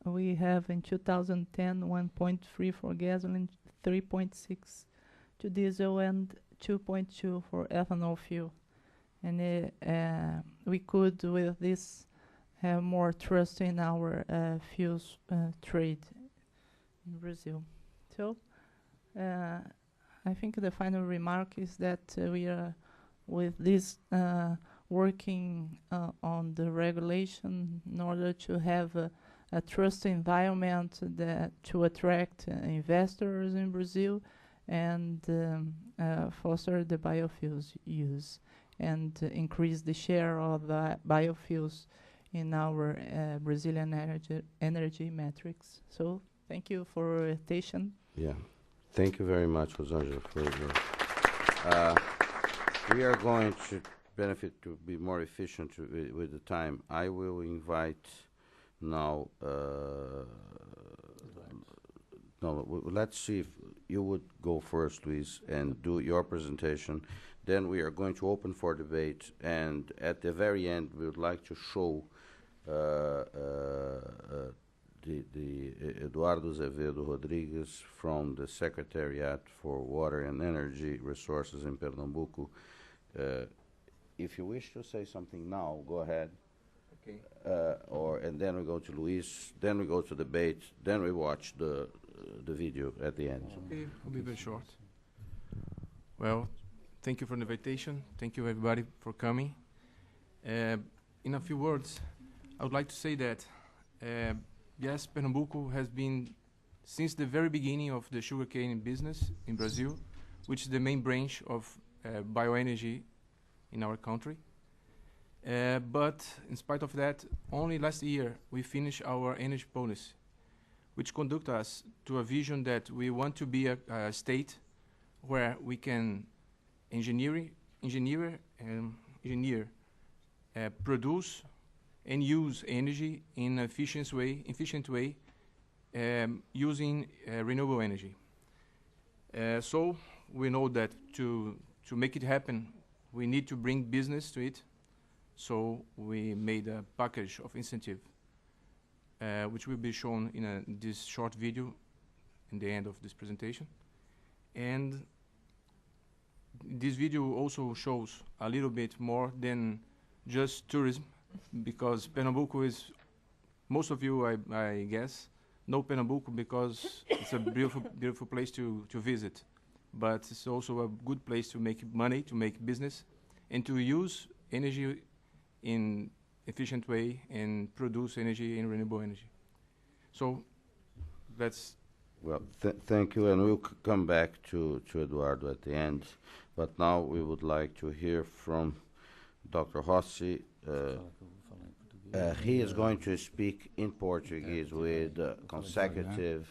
we have in 2010 1.3 for gasoline, 3.6 to diesel, and 2.2 for ethanol fuel. And we could, with this, have more trust in our fuels trade in Brazil. So I think the final remark is that we are, with this, working on the regulation in order to have a trust environment that to attract investors in Brazil and foster the biofuels use and increase the share of biofuels in our Brazilian energy metrics. So thank you for your attention. Yeah. Thank you very much, Rosângela, for your... we are going to benefit to be more efficient with the time. I will invite now... let's see if you would go first, Luis, and do your presentation. Then we are going to open for debate, and at the very end, we would like to show the Eduardo Azevedo Rodrigues from the Secretariat for Water and Energy Resources in Pernambuco. If you wish to say something now, go ahead. Okay. And then we go to Luis, then we go to debate, then we watch the video at the end. Okay, I'll be very short. Well, thank you for the invitation. Thank you, everybody, for coming. In a few words, I would like to say that, yes, Pernambuco has been, since the very beginning of the sugarcane business in Brazil, which is the main branch of bioenergy in our country. But in spite of that, only last year we finished our energy policy, which conduct us to a vision that we want to be a state where we can engineer, produce and use energy in an efficient way, using renewable energy. So we know that to make it happen, we need to bring business to it. So we made a package of incentive, which will be shown in this short video in the end of this presentation. And this video also shows a little bit more than just tourism, because Pernambuco is, most of you, I guess, know Pernambuco because it's a beautiful place to visit. But it's also a good place to make money, to make business, and to use energy in efficient way and produce energy in renewable energy. So that's Well, thank you, and we'll come back to Eduardo at the end. But now we would like to hear from Dr. Rossi. He is going to speak in Portuguese with consecutive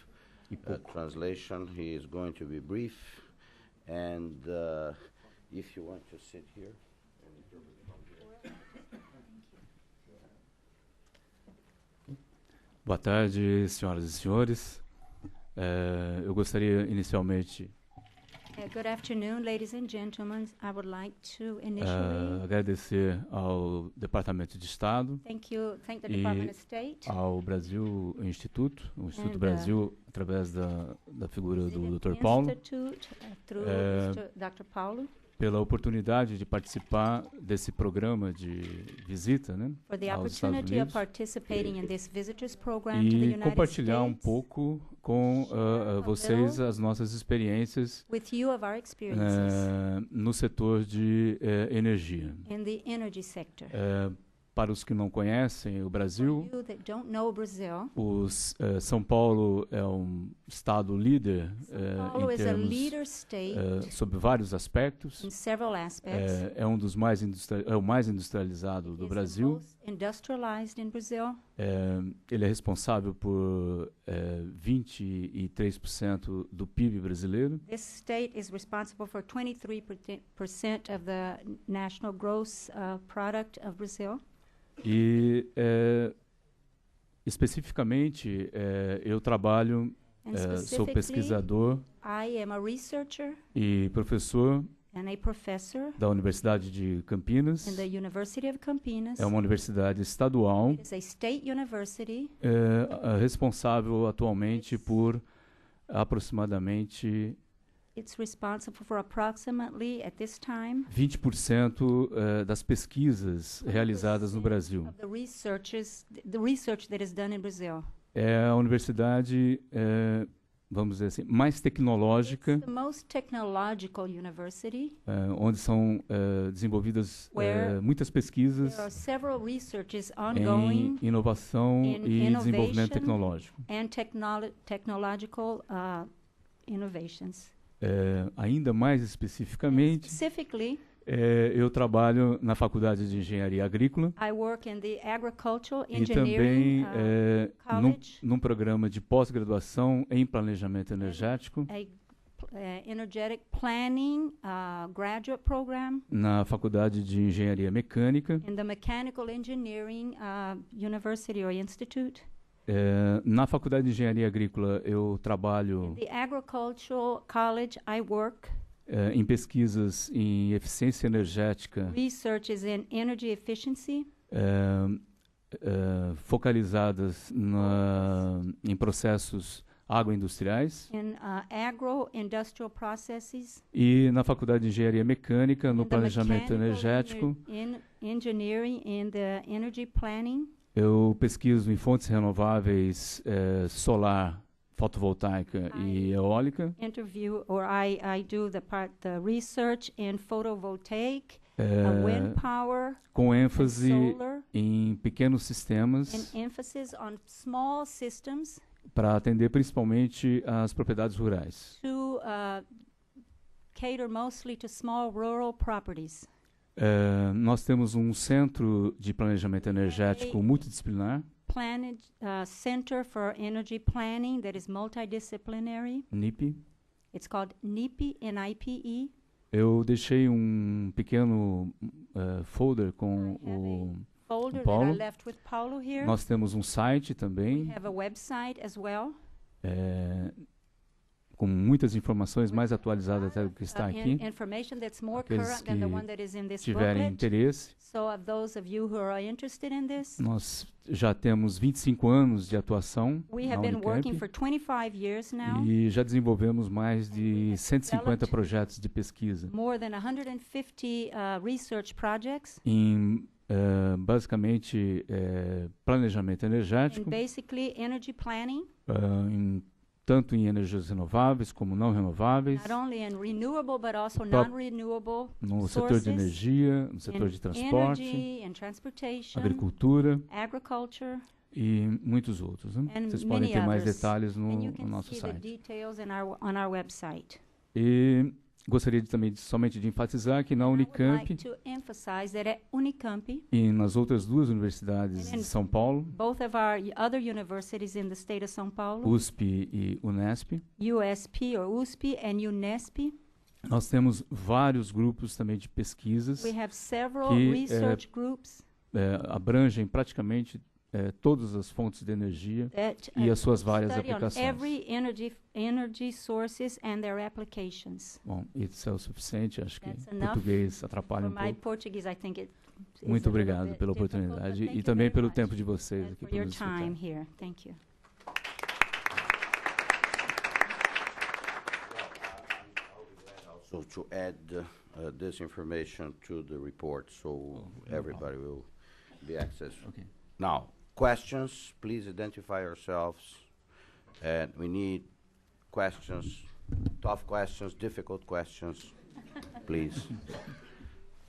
translation. He is going to be brief, and if you want to sit here. Boa tarde, senhoras e senhores. Eu gostaria inicialmente Good afternoon, ladies and gentlemen. I would like to initially agradecer ao Departamento de Estado thank the e Department of State ao Brasil Instituto, o Instituto And, Brasil, através da figura do Dr. the Paulo, Institute, through Dr. Paulo, pela oportunidade de participar desse programa de visita, né, for the aos Estados opportunity of Unidos participating in this visitors program to the e United compartilhar States pouco com vocês as nossas experiências with you of our experiences no setor de energia. in the energy sector. Para os que não conhecem o Brasil, For you that don't know Brazil, São Paulo é um estado líder Paulo em is a termos leader state sob vários aspectos. in several aspects. É um dos mais é o mais industrializado do It is the Brasil. most industrialized in Brazil. Ele é responsável por 23% do PIB brasileiro. This state is responsible for 23% of the national gross product of Brazil. E especificamente eu trabalho, And sou specifically, pesquisador I am a researcher e professor and a professor da Universidade de Campinas. in the University of Campinas. É uma universidade estadual, It is a state university responsável atualmente por aproximadamente It's responsible for approximately, at this time, 20% das pesquisas realizadas no Brasil. of the research that is done in Brazil. É a universidade, vamos dizer assim, mais tecnológica, It's the most technological university. onde são desenvolvidas Where muitas pesquisas There are several researches em ongoing inovação in e desenvolvimento innovation tecnológico. and technological innovations. Ainda mais especificamente, Specifically, eu trabalho na Faculdade de Engenharia Agrícola I work in the Agricultural e também Engineering College, num programa de pós-graduação em planejamento energético energetic planning graduate program na Faculdade de Engenharia Mecânica. in the Mechanical Engineering University or Institute. Na Faculdade de Engenharia Agrícola eu In trabalho the Agricultural College, I work em pesquisas em eficiência energética researches in energy efficiency, focalizadas em processos agroindustriais, in agro-industrial processes, e na Faculdade de Engenharia Mecânica no in the planejamento mechanical energético engineering, in the energy planning. eu pesquiso em fontes renováveis, solar, fotovoltaica e eólica. I do the research in photovoltaic, wind power, Com and ênfase solar, em pequenos sistemas and emphasis on small systems para atender principalmente as propriedades rurais. to cater mostly to small rural properties. Nós temos um centro de planejamento energético multidisciplinar, Center for Energy Planning that is multidisciplinary. NIP. It's called NIPE, N-I-P-E. Eu deixei um pequeno folder com o Folder Paulo. that I left with Paulo here. Nós temos um site We também, have a website as well. com muitas informações mais atualizadas até do que está aqui. Information that's more Aqueles current than the que one that is in this tiverem booklet. interesse. So of those of you who are interested in this, Nós já temos 25 anos de atuação we na have been working Unicamp for 25 years now. e já desenvolvemos mais de have 150 developed projetos de pesquisa More than 150 research projects em basicamente planejamento in energético, basically energy planning, em tanto em energias renováveis como não renováveis, not only in renewable but also Prop- non-renewable no setor de sources, energia, no setor in de transporte, energy and transportation, agricultura agriculture, e muitos outros, né? and Vocês podem many ter mais others. detalhes And you no can nosso see the site. details on our website. E gostaria somente de enfatizar que na I would Unicamp like to emphasize that at Unicamp, e nas outras duas universidades And de São Paulo, both of our other universities in the state of São Paulo, USP e Unesp, USP or USP and Unesp, nós temos vários grupos também de pesquisas we have several que, research groups abrangem praticamente todas as fontes de energia that e as suas várias study on aplicações. every energy sources and their applications. Bom, isso é o suficiente, acho que That's o enough. português atrapalha For um my pouco. Portuguese, I think it is Muito a little obrigado bit pela difficult, but oportunidade thank e you também very pelo much tempo de vocês and aqui for para your nos time escutar. here. Thank you. So to add this information to the report, so everybody will be accessed. Okay. Now, questions, please identify yourselves. And we need questions, tough questions, difficult questions, please.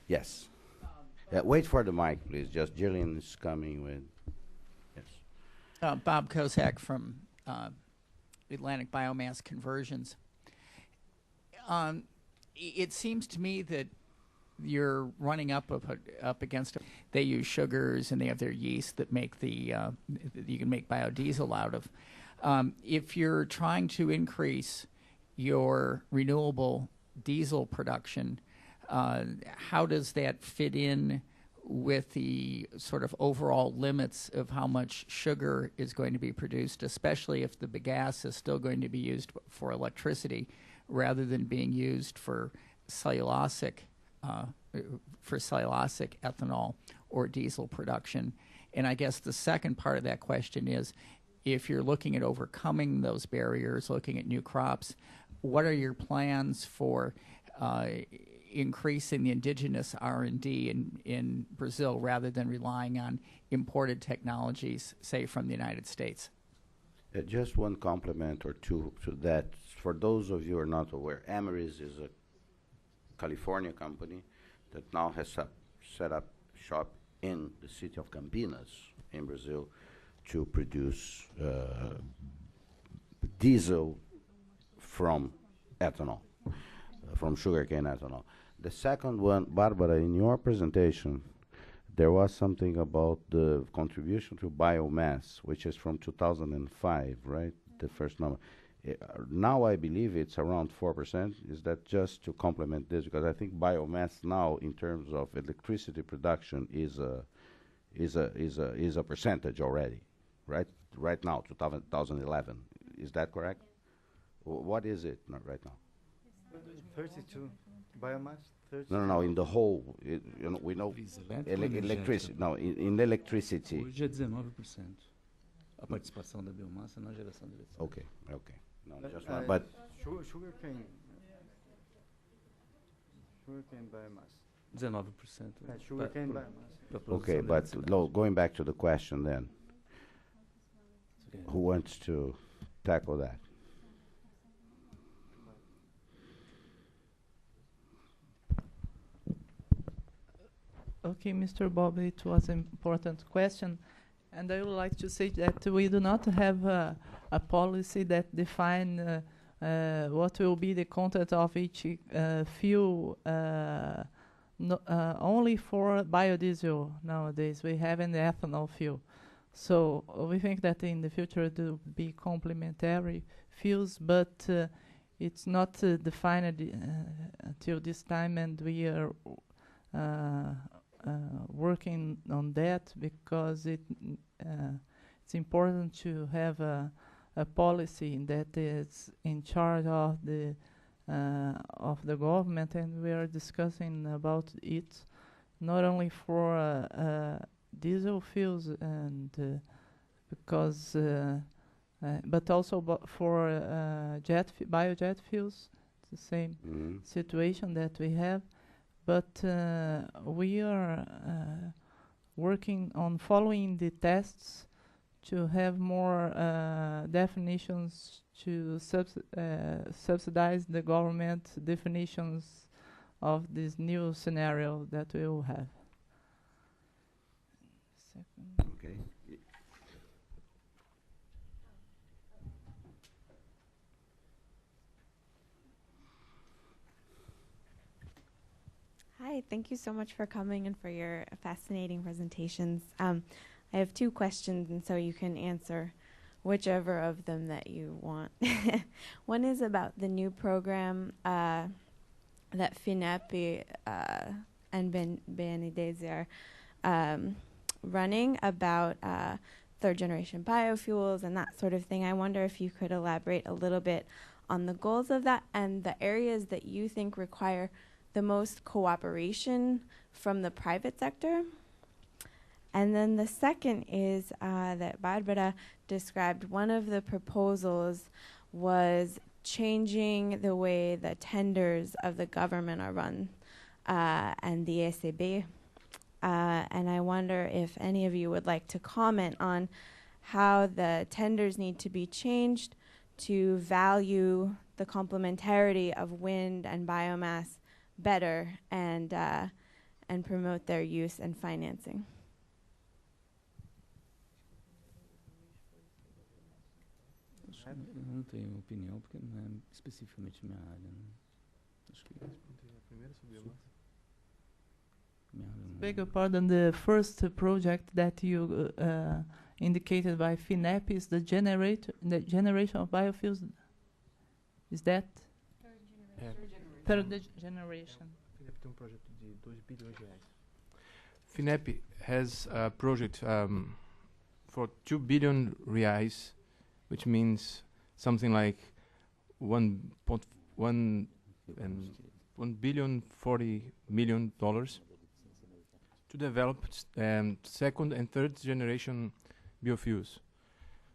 Yes. Wait for the mic, please. Just Jillian is coming with, yes. Bob Kozak from Atlantic Biomass Conversions. It seems to me that you're running up against. They use sugars and they have their yeast that make that you can make biodiesel out of. If you're trying to increase your renewable diesel production, how does that fit in with the sort of overall limits of how much sugar is going to be produced, especially if the bagasse is still going to be used for electricity rather than being used for cellulosic ethanol or diesel production? And I guess the second part of that question is, if you're looking at overcoming those barriers, looking at new crops, what are your plans for increasing the indigenous R&D in Brazil rather than relying on imported technologies, say, from the United States? Just one compliment or two to that. For those of you who are not aware, Amyris is a California company that now has set up shop in the city of Campinas in Brazil to produce diesel from ethanol, from sugarcane ethanol. The second one, Barbara, in your presentation, there was something about the contribution to biomass, which is from 2005, right? The first number. Now I believe it's around 4%. Is that just to complement this? Because I think biomass now, in terms of electricity production, is a percentage already, right? Right now, 2011. Is that correct? What is it right now? 32 biomass. 32. No. In the whole, we know electricity. No, in electricity. Hoje é 19% a participação da biomassa na geração de eletricidade. Okay. No, just one. But Sugarcane biomass. 19%. Sugarcane biomass. okay, but going back to the question then, who wants to tackle that? Okay, Mr. Bob, it was an important question. And I would like to say that we do not have a policy that define what will be the content of each fuel only for biodiesel nowadays. We have an ethanol fuel. So we think that in the future there will be complementary fuels, but it's not defined until this time, and we are working on that because it's important to have a policy that is in charge of the government, and we are discussing about it not only for diesel fuels and because but also for biojet fuels. It's the same situation that we have. But we are working on following the tests to have more definitions to subsidize the government definitions of this new scenario that we will have. Second. Okay. Hi, thank you so much for coming and for your fascinating presentations. I have two questions, and so you can answer whichever of them that you want. One is about the new program that FINEP and BNDES are running about third generation biofuels and that sort of thing. I wonder if you could elaborate a little bit on the goals of that and the areas that you think require the most cooperation from the private sector. And then the second is that Barbara described one of the proposals was changing the way the tenders of the government are run and the ECB. And I wonder if any of you would like to comment on how the tenders need to be changed to value the complementarity of wind and biomass better and promote their use and financing. Eu não tenho opinião porque não é especificamente minha área. Né? Acho que Beg your pardon, the first project that you indicated by FINEP is the generation of biofuels. Is that? Third generation. FINEP tem projeto de 2 bilhões de reais. FINEP has a project for 2 billion reais, which means something like 1.40 billion to develop second and third generation biofuels.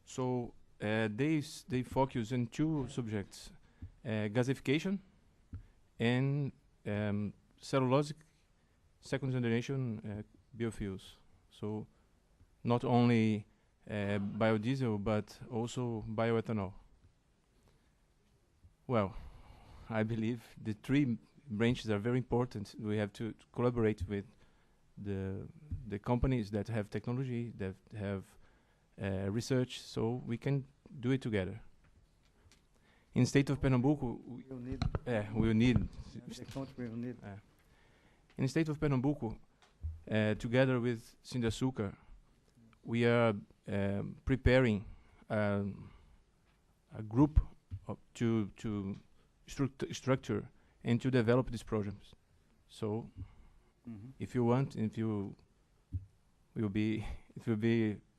So they focus on two subjects, gasification and cellulosic second generation biofuels. So not only biodiesel, but also bioethanol. Well, I believe the three branches are very important. We have to collaborate with the companies that have technology, that have research, so we can do it together. In the state of Pernambuco, we will need. In the state of Pernambuco, together with Sindasuca, we are preparing a group to structure and to develop these programs. So, if you want, it will be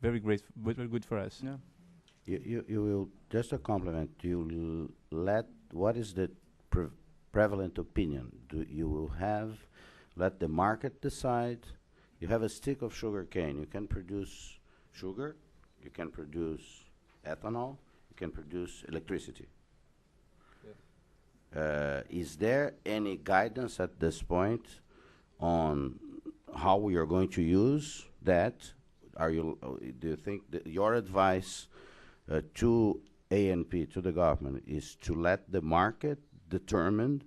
very great, very good for us. Yeah. You will, just a compliment, you let, what is the prevalent opinion? You will let the market decide. You have a stick of sugar cane. You can produce sugar, you can produce ethanol, you can produce electricity. Is there any guidance at this point on how we are going to use that? Do you think that your advice to ANP, to the government, is to let the market determine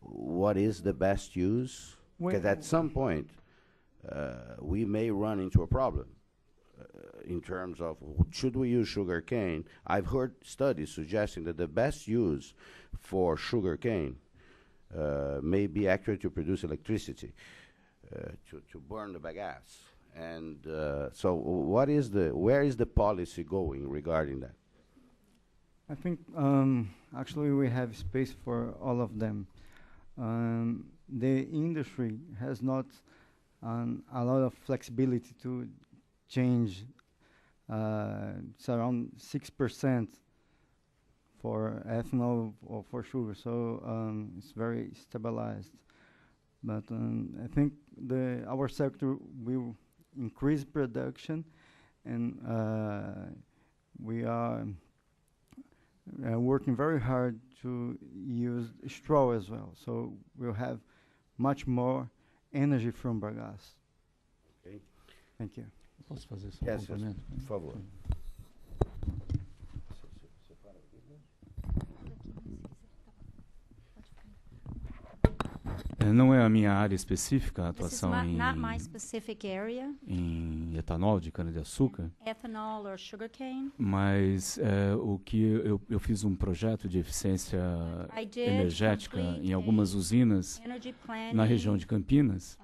what is the best use? Because at some point, we may run into a problem in terms of should we use sugar cane. I've heard studies suggesting that the best use for sugar cane may be actually to produce electricity, to burn the bagasse. And so where is the policy going regarding that? I think actually we have space for all of them. The industry has not a lot of flexibility to change. It's around 6% for ethanol or for sugar, so it's very stabilized. But I think our sector will increase production, and we are working very hard to use straw as well. So we'll have much more energy from bagasse. Okay. Thank you. Posso fazer só um Yes, complemento? por favor. Não é a minha área específica, a This is atuação not my specific area, em etanol de cana-de-açúcar, ethanol or sugarcane. mas o que eu fiz um projeto de eficiência I did energética complete em algumas usinas energy planning, na região de Campinas.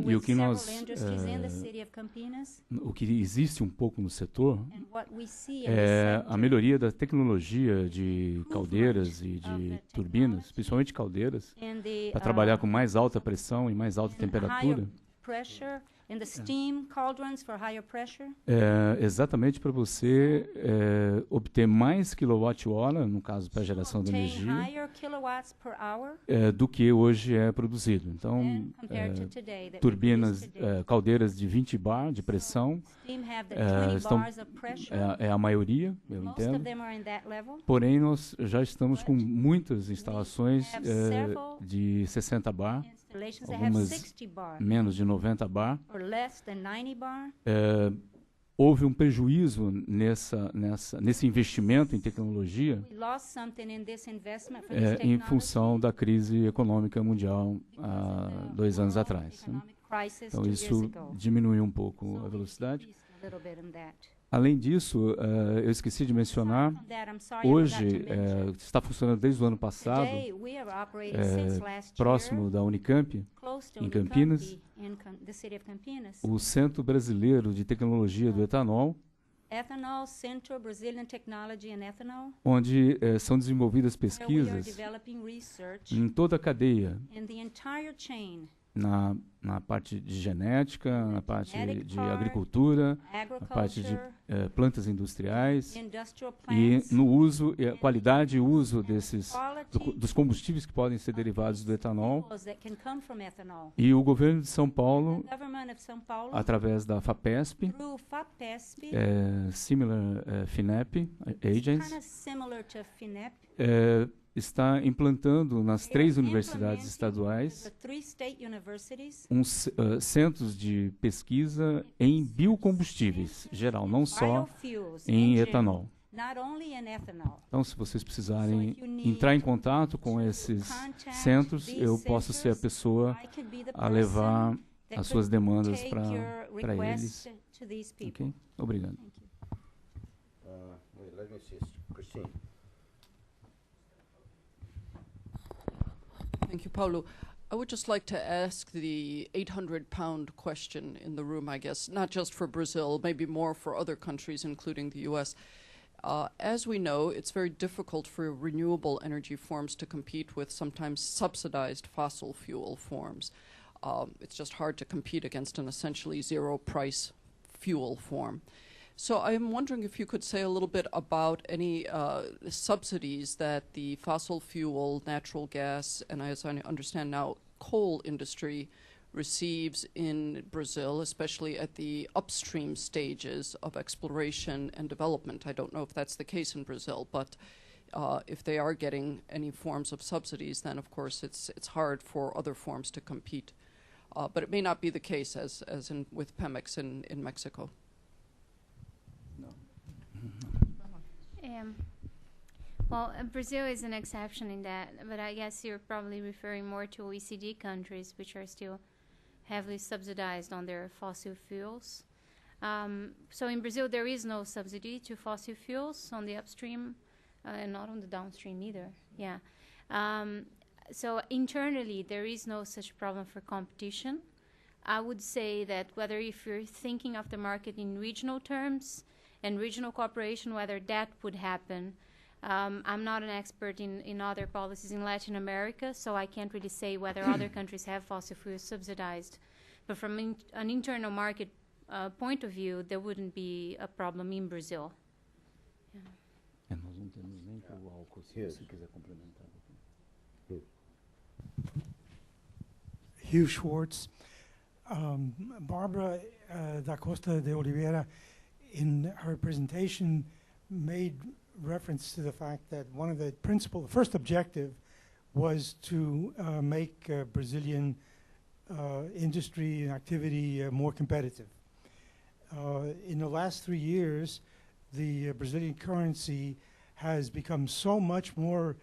with o que several nós, industries in the city of Campinas. O que existe um pouco no setor And what we see in é the a melhoria da tecnologia de caldeiras e de of the turbinas, principalmente caldeiras, in the para trabalhar com mais alta pressão e mais alta in temperatura, higher pressure, in the steam cauldrons for higher pressure, exatamente para você obter mais quilowatt-hora, no caso para geração de obtain energia, higher kilowatts per hour do que hoje é produzido. Então, than compared to today that we turbinas, produce today. caldeiras de 20 bar de pressão, Steam have the 20 estão, bars of pressure. é a maioria, eu Most of entendo. them are in that level. Porém, nós já estamos com muitas instalações have several de 60 bar, Installations that have algumas 60 bar menos de 90 bar. or less than 90 bar. Houve um prejuízo nesse investimento em tecnologia We lost something in this investment for this em technology função da crise econômica mundial because há of the 2 anos world atrás, né? economic crisis Então 2 years isso ago. diminuiu um pouco So a we velocidade. decreased a little bit in that. Além disso, eu esqueci de mencionar, Aside from that, I'm sorry I forgot hoje to mention, está funcionando desde o ano passado, today we are operating since last próximo year, da Unicamp, close to em Unicamp, Campinas, in the city of Campinas, o Centro Brasileiro de Tecnologia do Etanol, Ethanol Center, Brazilian Technology and Ethanol, onde são desenvolvidas where we are pesquisas developing research em toda a cadeia, in the entire chain, na parte de genética, na parte genetic de part, agricultura, na parte de agriculture, plantas industriais industrial e plants, no uso, a qualidade e uso quality dos combustíveis que podem ser derivados do etanol. fuels that can come from ethanol. E o governo de São Paulo, The government of São Paulo, através da FAPESP, through FAPESP, similar FINEP agents, kind of similar to FINEP, está implantando nas they 3 are universidades implementing estaduais the 3 state universities centros de pesquisa em biocombustíveis, geral, não só biofuels em in etanol. general, not only in ethanol. Então, se vocês So precisarem if you need entrar em contato com esses contact centros, these eu posso ser a centers, pessoa I could be the a person levar that as suas could demandas take para your eles. request to these people. Ok? Obrigado. Thank you. Wait, let me see. Christine. Thank you, Paulo. I would just like to ask the 800-pound question in the room, I guess, not just for Brazil, maybe more for other countries, including the U.S. As we know, it's very difficult for renewable energy forms to compete with sometimes subsidized fossil fuel forms. It's just hard to compete against an essentially zero-price fuel form. So I'm wondering if you could say a little bit about any subsidies that the fossil fuel, natural gas, and as I understand now, coal industry receives in Brazil, especially at the upstream stages of exploration and development. I don't know if that's the case in Brazil, but if they are getting any forms of subsidies, then of course it's hard for other forms to compete. But it may not be the case as in with Pemex in Mexico. Well, Brazil is an exception in that, but I guess you're probably referring more to OECD countries, which are still heavily subsidized on their fossil fuels. So in Brazil, there is no subsidy to fossil fuels on the upstream and not on the downstream either. Yeah. So internally, there is no such problem for competition. I would say that whether if you're thinking of the market in regional terms and regional cooperation, whether that would happen. I'm not an expert in other policies in Latin America, so I can't really say whether other countries have fossil fuels subsidized. But from an internal market point of view, there wouldn't be a problem in Brazil. Nós não temos nem para o álcool, se você quiser complementar. Hugh Schwartz. Barbara da Costa de Oliveira, in her presentation, made reference to the fact that one of the the first objective was to make Brazilian industry and activity more competitive. In the last 3 years, the Brazilian currency has become so much more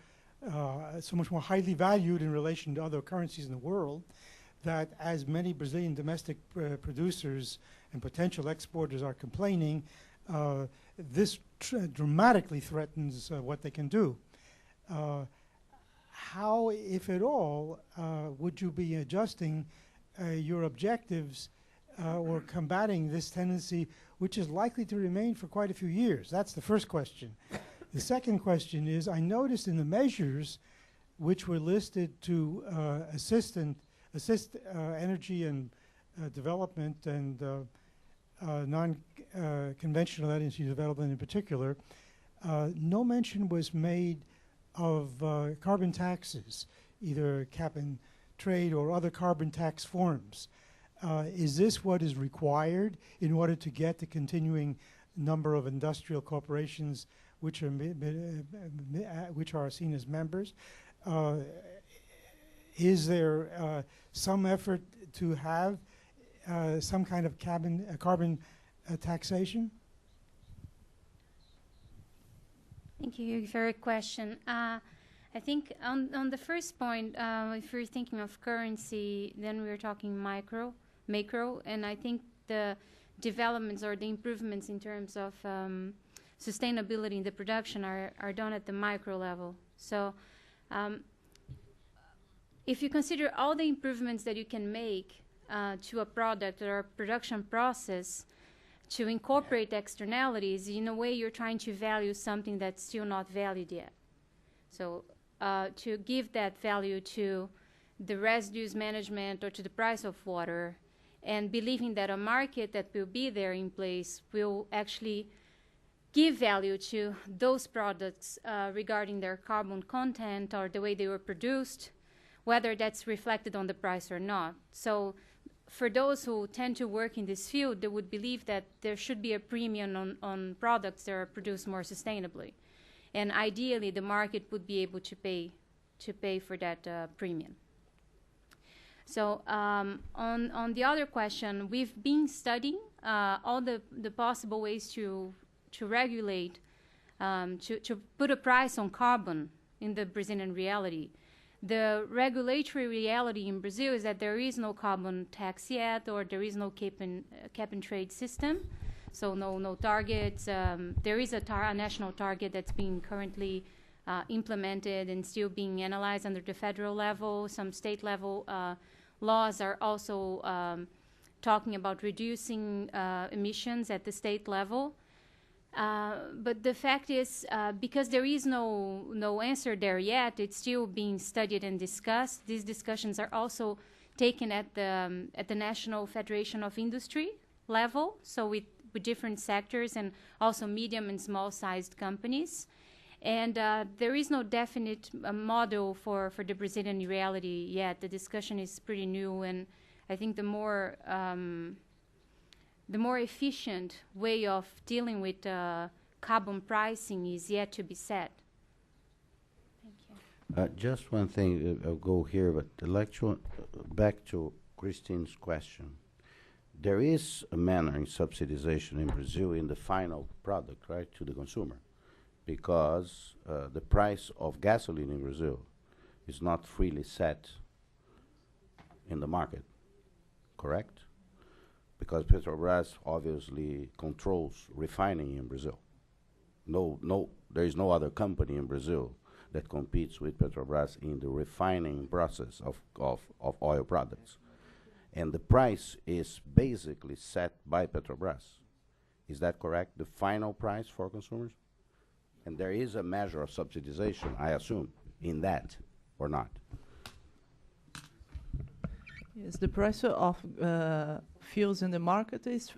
so much more highly valued in relation to other currencies in the world, that as many Brazilian domestic producers and potential exporters are complaining, this dramatically threatens what they can do. How, if at all, would you be adjusting your objectives or combating this tendency, which is likely to remain for quite a few years? That's the first question. The second question is, I noticed in the measures which were listed to assist energy and development and non-conventional energy development in particular, no mention was made of carbon taxes, either cap and trade or other carbon tax forms. Is this what is required in order to get the continuing number of industrial corporations which are seen as members? Is there some effort to have some kind of carbon taxation? Thank you for your question. I think on the first point, if we're thinking of currency, then we're talking macro, and I think the developments or the improvements in terms of sustainability in the production are done at the micro level. So if you consider all the improvements that you can make to a product or a production process to incorporate externalities, in a way you're trying to value something that's still not valued yet. So to give that value to the residues management or to the price of water, and believing that a market that will be there in place will actually give value to those products regarding their carbon content or the way they were produced, whether that's reflected on the price or not. So for those who tend to work in this field, they would believe that there should be a premium on products that are produced more sustainably. And ideally, the market would be able to pay for that premium. So on the other question, we've been studying all the possible ways to regulate, to put a price on carbon in the Brazilian reality. The regulatory reality in Brazil is that there is no carbon tax yet, or there is no cap and trade system, so no targets. There is a national target that's being currently implemented and still being analyzed under the federal level. Some state level laws are also talking about reducing emissions at the state level. But the fact is, because there is no answer there yet, it's still being studied and discussed. These discussions are also taken at the National Federation of Industry level, so with different sectors and also medium and small-sized companies. And there is no definite model for the Brazilian reality yet. The discussion is pretty new, and I think the more efficient way of dealing with carbon pricing is yet to be set. Thank you. Just one thing, I'll go here, but I'd like to back to Christine's question. There is a manner in subsidization in Brazil in the final product, right, to the consumer, because the price of gasoline in Brazil is not freely set in the market, correct? Because Petrobras obviously controls refining in Brazil. There is no other company in Brazil that competes with Petrobras in the refining process of oil products. And the price is basically set by Petrobras. Is that correct? The final price for consumers? And there is a measure of subsidization, I assume, in that, or not? Yes, the price of fuels in the market is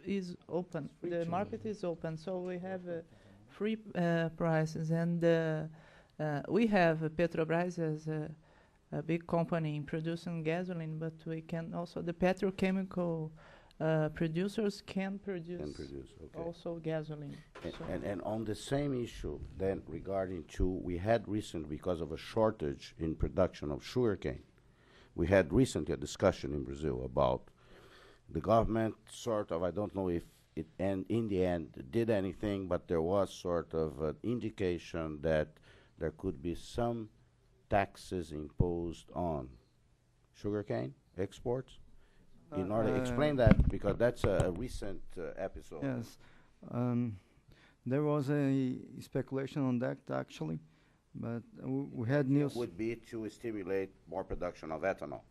open. The market is open, so we have free prices, and we have Petrobras as a big company in producing gasoline, but we can also, the petrochemical producers can produce okay. also gasoline. And on the same issue, then regarding we had recently, because of a shortage in production of sugarcane, we had recently a discussion in Brazil about the government sort of, I don't know if it in the end did anything, but there was sort of an indication that there could be some taxes imposed on sugarcane exports? In order to explain that, because that's a recent episode. Yes. There was a speculation on that, actually, but we had news. Would be to stimulate more production of ethanol,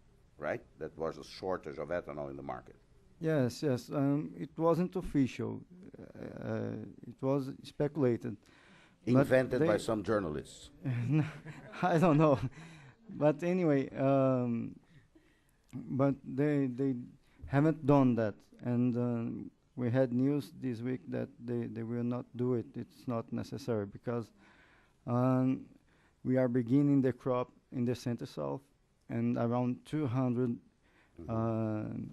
right? That was a shortage of ethanol in the market. Yes, yes. It wasn't official. It was speculated. Invented by some journalists. I don't know. But anyway, but they haven't done that. And we had news this week that they will not do it. It's not necessary because we are beginning the crop in the Center South, and around 200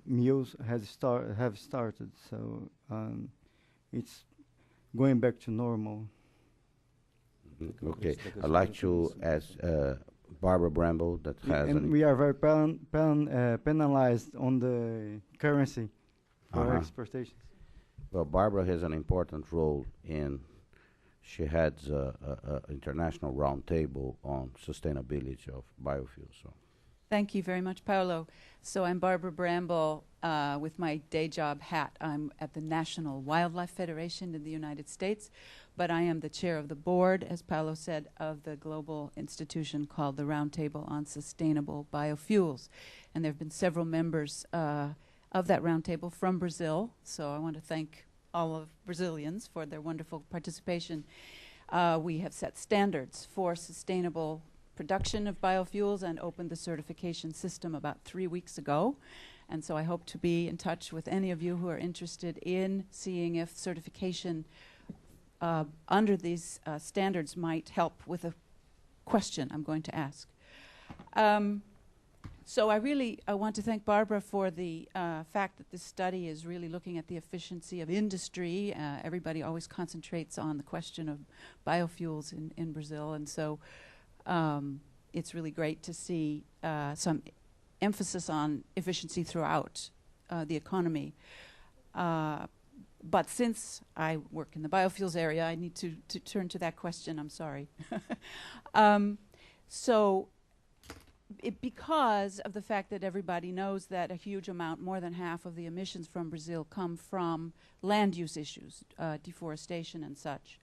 mills have started. So it's going back to normal. Okay, I'd like to ask Barbara Bramble that has. And we are very penalized on the currency for exportations. Well, Barbara has an important role in. She heads a international roundtable on sustainability of biofuels. So. Thank you very much, Paolo. So I'm Barbara Bramble with my day job hat. I'm at the National Wildlife Federation in the United States, but I am the chair of the board, as Paolo said, of the global institution called the Roundtable on Sustainable Biofuels. And there have been several members of that roundtable from Brazil, so I want to thank all of Brazilians for their wonderful participation. We have set standards for sustainable production of biofuels and opened the certification system about 3 weeks ago. And so I hope to be in touch with any of you who are interested in seeing if certification under these standards might help with a question I'm going to ask. So I want to thank Barbara for the fact that this study is really looking at the efficiency of industry. Everybody always concentrates on the question of biofuels in Brazil, and so it's really great to see some emphasis on efficiency throughout the economy. But since I work in the biofuels area, I need to turn to that question. I'm sorry. Because of the fact that everybody knows that a huge amount, more than half of the emissions from Brazil come from land use issues, deforestation and such,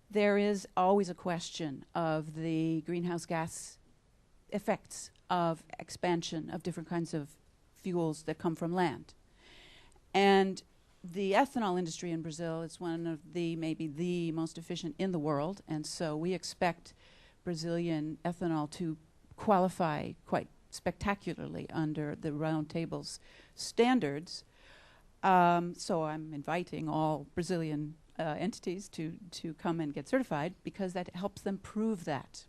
there is always a question of the greenhouse gas effects of expansion of different kinds of fuels that come from land. And the ethanol industry in Brazil is one of maybe the most efficient in the world, and so we expect Brazilian ethanol to qualify quite spectacularly under the Roundtable's standards. So I'm inviting all Brazilian entities to come and get certified, because that helps them prove that.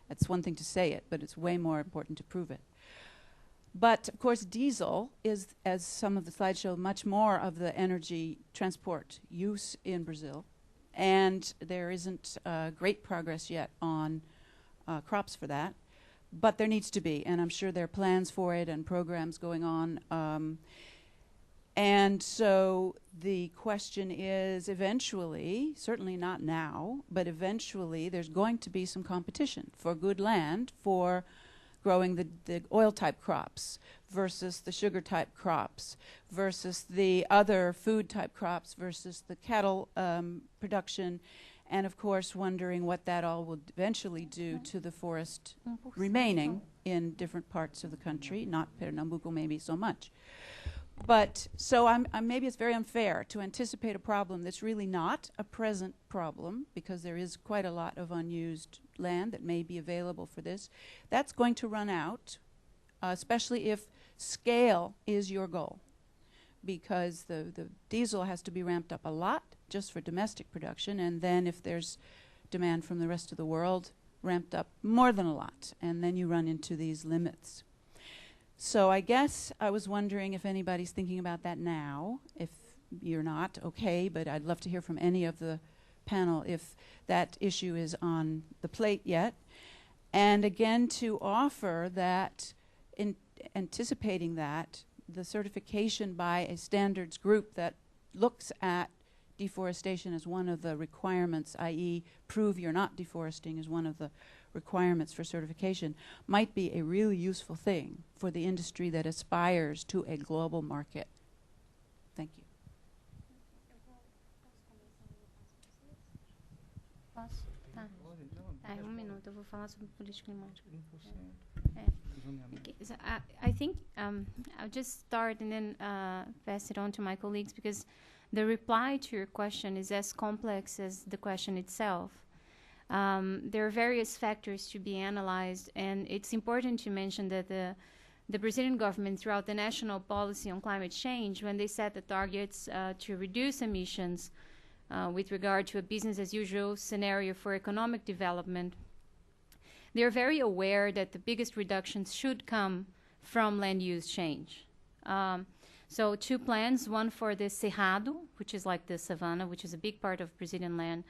It's one thing to say it, but it's way more important to prove it. But of course, diesel is, as some of the slides show, much more of the energy transport use in Brazil. And there isn't great progress yet on crops for that. But there needs to be, and I'm sure there are plans for it and programs going on. And so the question is, eventually, certainly not now, but eventually there's going to be some competition for good land for growing the oil-type crops versus the sugar-type crops versus the other food-type crops versus the cattle production, and of course wondering what that all will eventually do to the forest remaining in different parts of the country, not Pernambuco maybe so much. But so maybe it's very unfair to anticipate a problem that's really not a present problem, because there is quite a lot of unused land that may be available for this. That's going to run out, especially if scale is your goal, because the diesel has to be ramped up a lot just for domestic production, and then if there's demand from the rest of the world, ramped up more than a lot, and then you run into these limits. So I guess I was wondering if anybody's thinking about that now. If you're not, okay, but I'd love to hear from any of the panel if that issue is on the plate yet. And again, to offer that, in anticipating that, the certification by a standards group that looks at deforestation as one of the requirements, i.e. prove you're not deforesting as one of the requirements for certification, might be a really useful thing for the industry that aspires to a global market. Thank you. Posso? Tá. Minuto, eu vou falar sobre política climática. Okay, so I think I'll just start and then pass it on to my colleagues, because the reply to your question is as complex as the question itself. There are various factors to be analyzed, and it's important to mention that the Brazilian government, throughout the national policy on climate change, when they set the targets to reduce emissions with regard to a business-as-usual scenario for economic development, they're very aware that the biggest reductions should come from land use change. So 2 plans, one for the Cerrado, which is like the savanna, which is a big part of Brazilian land,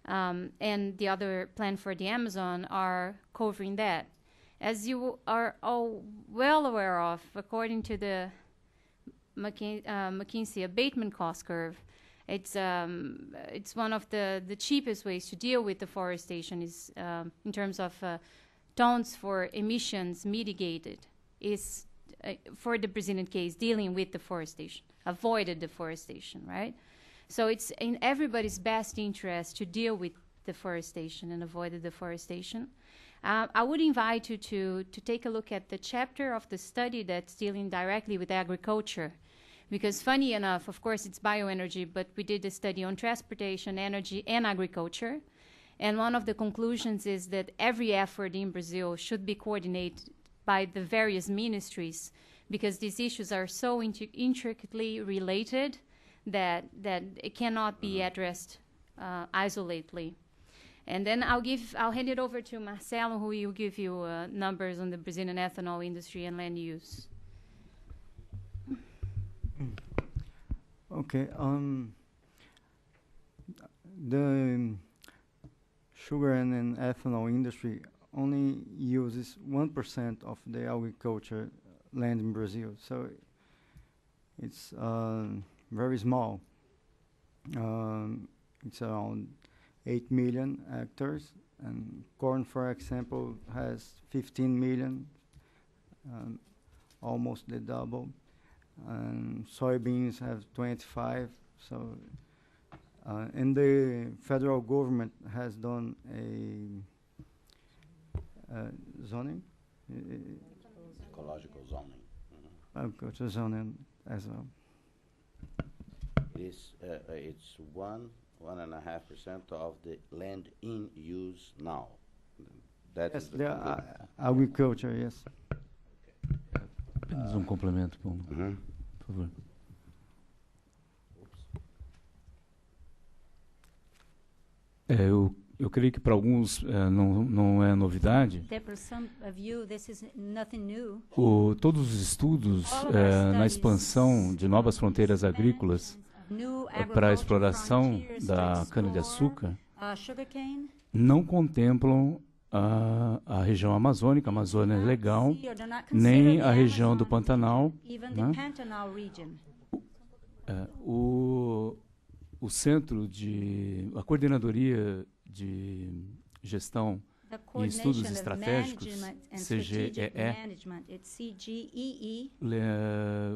and the other plan for the Amazon are covering that. As you are all well aware of, according to the McKinsey abatement cost curve, it's one of the cheapest ways to deal with deforestation is in terms of tons for emissions mitigated is for the Brazilian case dealing with deforestation, avoided deforestation, right? So it's in everybody's best interest to deal with deforestation and avoid the deforestation. I would invite you to take a look at the chapter of the study that's dealing directly with agriculture. Because funny enough, of course, it's bioenergy, but we did a study on transportation, energy, and agriculture. And one of the conclusions is that every effort in Brazil should be coordinated by the various ministries, because these issues are so intricately related that it cannot be addressed isolatedly. And then I'll hand it over to Marcelo, who will give you numbers on the Brazilian ethanol industry and land use. Okay. The sugar and ethanol industry only uses 1% of the agriculture land in Brazil, so it's very small. It's around 8 million hectares, and corn, for example, has 15 million, almost the double. And soybeans have 25. So, and the federal government has done a zoning, Ecological zoning. agricultural zoning as well. It's 1.5% of the land in use now. That Yes, is the the conclusion. agriculture, yes. Apenas complemento, por favor. Eu creio que para alguns não é novidade. For some of you, this is nothing new. Todos os estudos na expansão de novas fronteiras agrícolas para a exploração da cana-de-açúcar não contemplam a região amazônica, a Amazônia Legal, nem a região do Pantanal. Né? O centro a coordenadoria de gestão e estudos estratégicos, CGEE,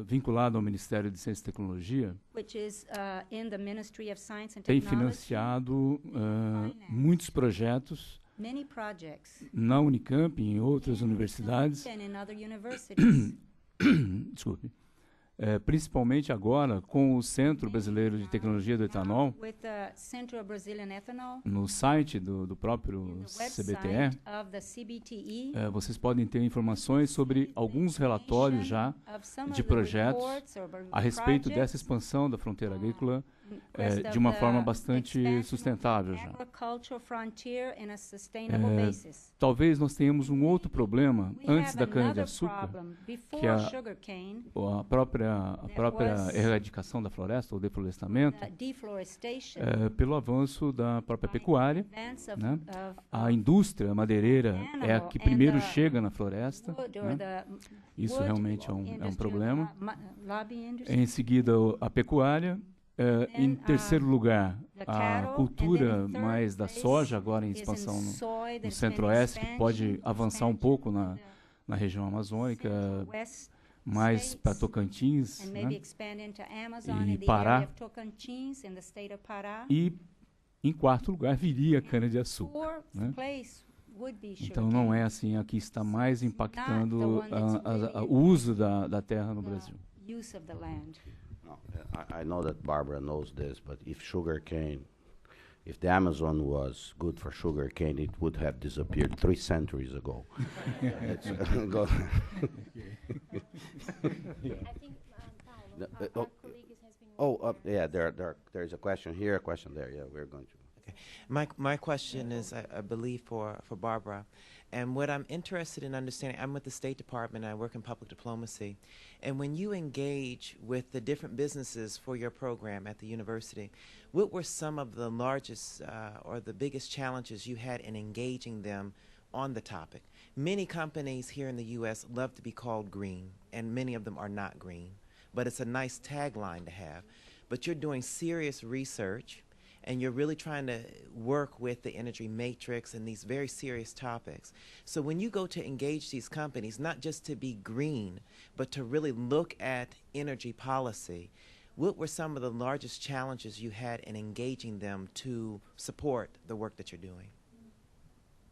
vinculado ao Ministério de Ciência e Tecnologia, tem financiado muitos projetos na Unicamp e em outras universidades, desculpe, principalmente agora com o Centro Brasileiro de Tecnologia do Etanol, no site do próprio CBTE, vocês podem ter informações sobre alguns relatórios já de projetos a respeito dessa expansão da fronteira agrícola de uma forma bastante sustentável já. Talvez nós tenhamos um outro problema antes da cana-de-açúcar, que é a própria erradicação da floresta, ou deflorestamento, pelo avanço da própria pecuária. Né? A indústria madeireira é a que primeiro chega na floresta. Né? Isso realmente é um problema. Em seguida, a pecuária. Em terceiro lugar, a cultura mais da soja, agora em expansão no centro-oeste, que pode avançar um pouco na região amazônica, mais para Tocantins, né? E Pará. E, em quarto lugar, viria a cana-de-açúcar, né? Então, não é assim, aqui está mais impactando o uso da terra no Brasil. No, I know that Barbara knows this, but if the Amazon was good for sugarcane, it would have disappeared 3 centuries ago. Go. Yeah, there is a question here, a question there. Yeah, we're going to. Okay. My question is, I believe, for Barbara. And what I'm interested in understanding, I'm with the State Department, I work in public diplomacy. And when you engage with the different businesses for your program at the university, what were some of the largest or the biggest challenges you had in engaging them on the topic? Many companies here in the U.S. love to be called green, and many of them are not green. But it's a nice tagline to have. But you're doing serious research, and you're really trying to work with the energy matrix and these very serious topics. So when you go to engage these companies, not just to be green, but to really look at energy policy, what were some of the largest challenges you had in engaging them to support the work that you're doing?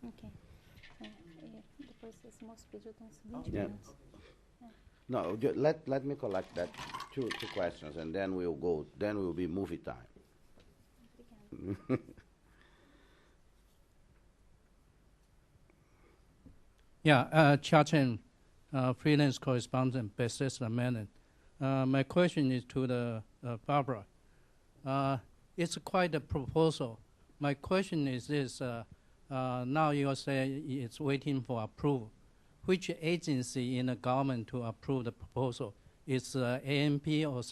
Okay. Yeah. No, let me collect that two questions, and then we'll go. Then will be movie time. Yeah, Chia Chen, freelance correspondent, Bethesda, Maryland. My question is to the Barbara. It's quite a proposal. My question is this: now you are saying it's waiting for approval. Which agency in the government to approve the proposal? Is AMP or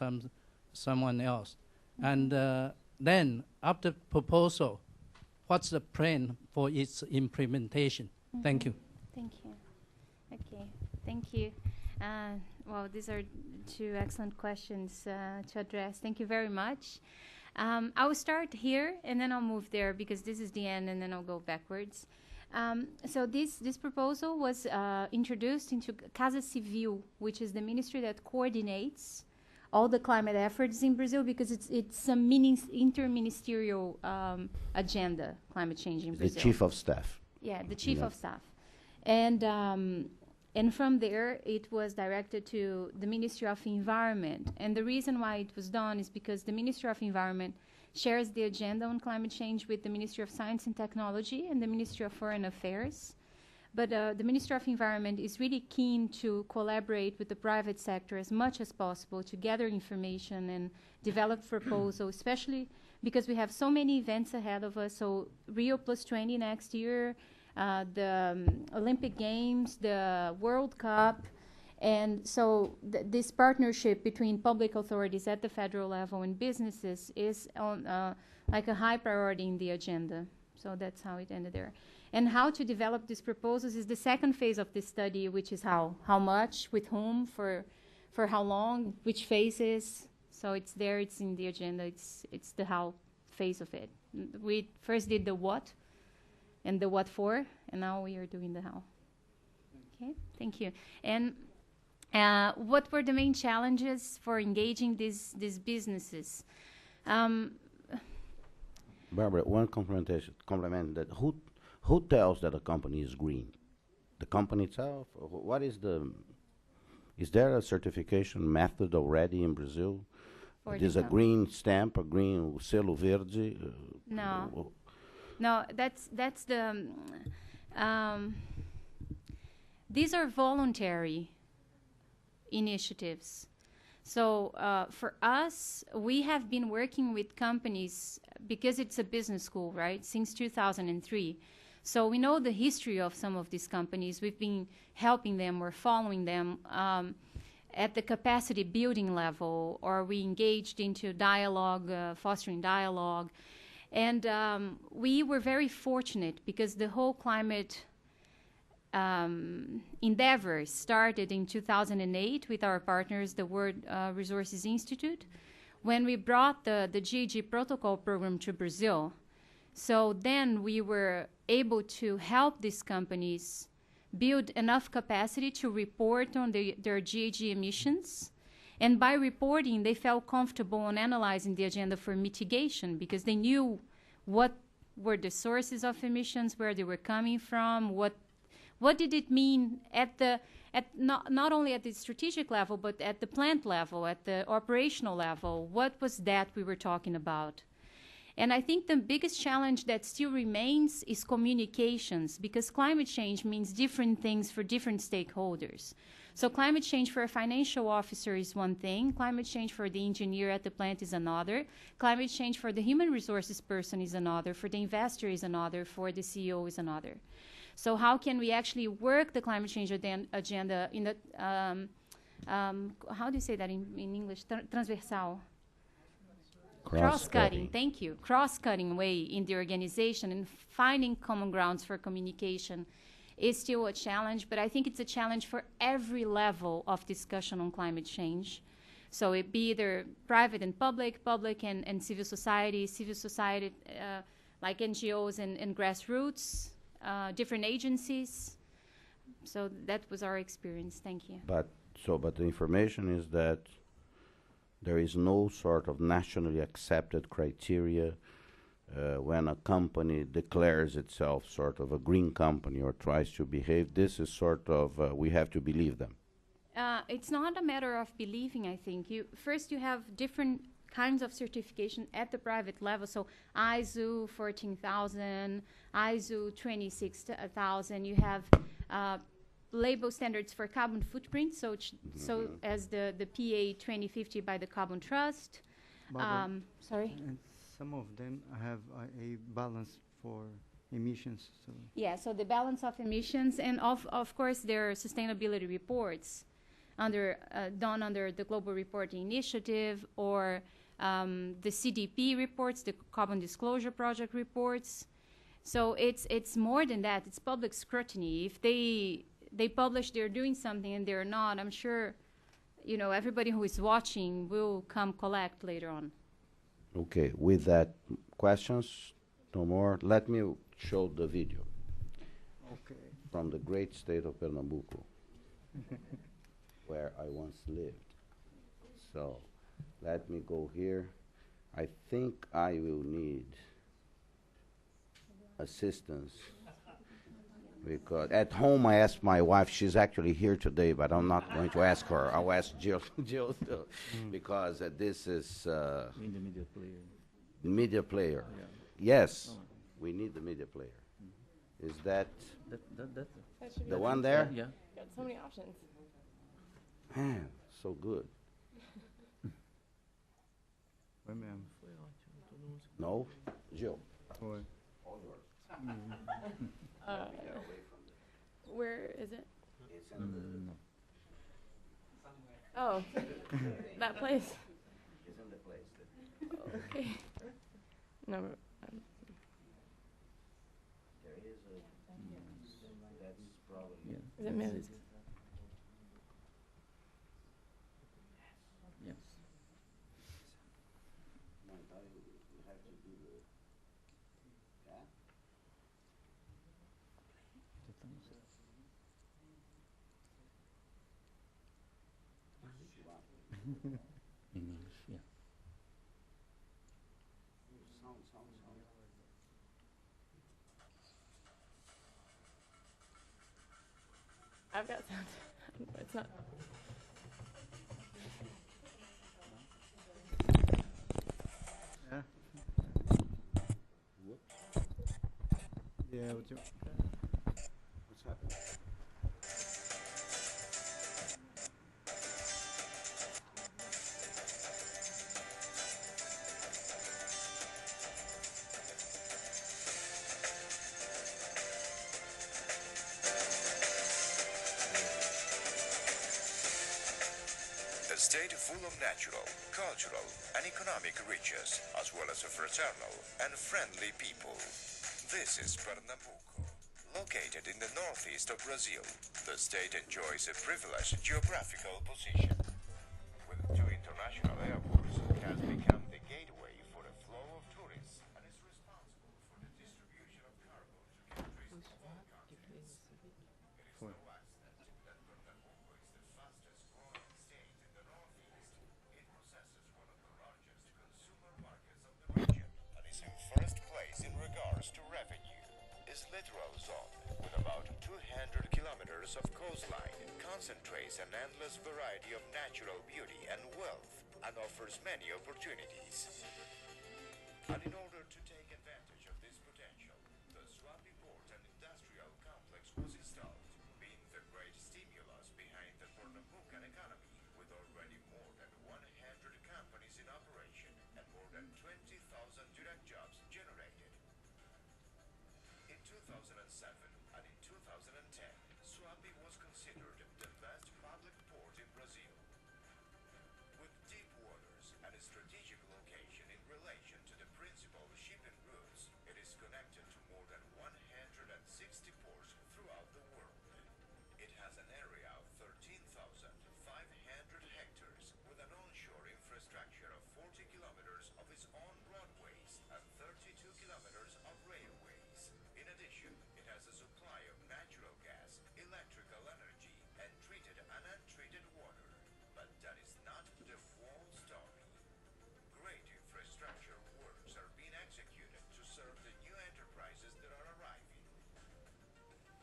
someone else? And then, after proposal, what's the plan for its implementation? Thank you. Thank you. Okay, thank you. Well, these are two excellent questions to address. Thank you very much. I will start here, and then I'll move there, because this is the end, and then I'll go backwards. So this proposal was introduced into Casa Civil, which is the ministry that coordinates all the climate efforts in Brazil, because it's a interministerial agenda, climate change in Brazil. The chief of staff. Yeah, the chief of staff. And from there, it was directed to the Ministry of Environment. And the reason why it was done is because the Ministry of Environment shares the agenda on climate change with the Ministry of Science and Technology and the Ministry of Foreign Affairs. But the Ministry of Environment is really keen to collaborate with the private sector as much as possible to gather information and develop proposals, especially because we have so many events ahead of us. So Rio +20 next year, the Olympic Games, the World Cup. And so this partnership between public authorities at the federal level and businesses is on like a high priority in the agenda. So that's how it ended there. And how to develop these proposals is the second phase of this study, which is how much, with whom, for how long, which phases. So it's there, it's in the agenda, it's the how phase of it. We first did the what and the what for, and now we are doing the how. Okay, thank you. And what were the main challenges for engaging these businesses? Barbara, one compliment that who tells that a company is green? The company itself? What is is there a certification method already in Brazil? Is a green stamp, a green selo verde? No. No, that's the, these are voluntary initiatives. So for us, we have been working with companies because it's a business school, right, since 2003. So we know the history of some of these companies. We've been helping them or following them at the capacity building level, or we engaged into dialogue, fostering dialogue. And we were very fortunate because the whole climate endeavor started in 2008 with our partners, the World Resources Institute, when we brought the GEG protocol program to Brazil. So then we were able to help these companies build enough capacity to report on their GEG emissions. And by reporting, they felt comfortable on analyzing the agenda for mitigation because they knew what were the sources of emissions, where they were coming from, what did it mean not only at the strategic level, but at the plant level, at the operational level. What was that we were talking about? And I think the biggest challenge that still remains is communications, because climate change means different things for different stakeholders. So climate change for a financial officer is one thing, climate change for the engineer at the plant is another, climate change for the human resources person is another, for the investor is another, for the CEO is another. So how can we actually work the climate change agenda in the, how do you say that in English? Transversal. Cross-cutting, thank you. Cross-cutting way in the organization and finding common grounds for communication is still a challenge, but I think it's a challenge for every level of discussion on climate change. So it be either private and public and civil society like NGOs and grassroots, different agencies. So that was our experience. Thank you. But the information is that there is no sort of nationally accepted criteria when a company declares itself sort of a green company or tries to behave. This is sort of, we have to believe them. It's not a matter of believing, I think. First you have different kinds of certification at the private level. So ISO 14,000, ISO 26,000. You have label standards for carbon footprint, so as the PA 2050 by the Carbon Trust. Sorry? And some of them have a balance for emissions. So yeah, so the balance of emissions, and of course there are sustainability reports done under the Global Reporting Initiative or the CDP reports, the Carbon Disclosure Project reports. So it's more than that. It's public scrutiny. If they publish they're doing something and they're not, I'm sure, everybody who is watching will come collect later on. Okay, with that, questions? No more? Let me show the video. Okay. From the great state of Pernambuco, where I once lived. So, let me go here. I think I will need assistance. Because at home I asked my wife, she's actually here today, but I'm not going to ask her. I'll ask Jill, because this is the media player. Media player. Yeah. Yes, we need the media player. Is that the one there? Yeah. Got so many options. Man, so good. No? Jill. Where is it? It's in the Oh, that place. It's in the place. Okay. No. There is a. That's probably. Is it missed? Yes. No, you have to do the. Yeah? English, yeah. Sound. I've got sound. It's not. yeah. Yeah. What's happening? A state full of natural, cultural, and economic riches, as well as a fraternal and friendly people. This is Pernambuco. Located in the northeast of Brazil, the state enjoys a privileged geographical position with two international international airports has become the gateway for the flow of tourists and is responsible for the distribution of cargo to countries of all continents. It is no accident that Pernambuco is the fastest growing state in the Northeast. It possesses one of the largest consumer markets of the region and is in first place in regards to revenue. Its littoral zone, with about 200 kilometers of coastline, concentrates an endless variety of natural beauty and wealth and offers many opportunities. And in order to take advantage of this potential, the Swabi Port and Industrial Complex was installed, being the great stimulus behind the Pernambucan economy, with already more than 100 companies in operation and more than 20,000 direct jobs generated. In 2007 and in 2010, Swabi was considered the best public port in Brazil. With deep waters and a strategic location in relation to the principal shipping routes, it is connected to more than 160 ports throughout the world. It has an area of 13,500 hectares with an onshore infrastructure of 40 kilometers of its own roadways and 32 kilometers of railways. In addition, it has a supply of natural gas, electrical energy, and treated and untreated water. But that is not the whole story. Great infrastructure works are being executed to serve the new enterprises that are arriving.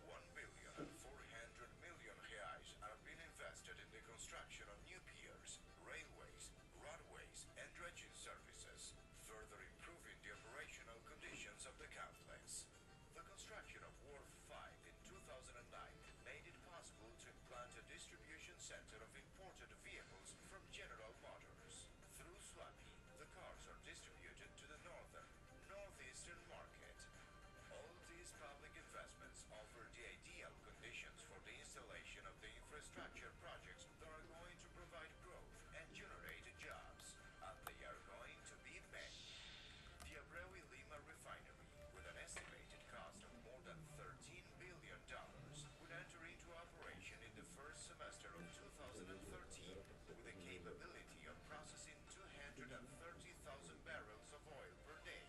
1,400,000,000 reais are being invested in the construction of new piers, railways, roadways, and dredging services, further improving the operational conditions of the complex. The construction of Wharf 5 in 2009 made it possible to implant a distribution center of imported vehicles from General Motors. Through Swabi, the cars are distributed to the northeastern market. All these public investments offer the ideal conditions for the installation of the infrastructure projects that are going to provide growth and generate jobs, and they are going to be many. The Abreu y Lima refinery, with an estimated cost of more than $13 billion, would enter into operation in the first semester of 2013 with a capability of processing 230,000 barrels of oil per day,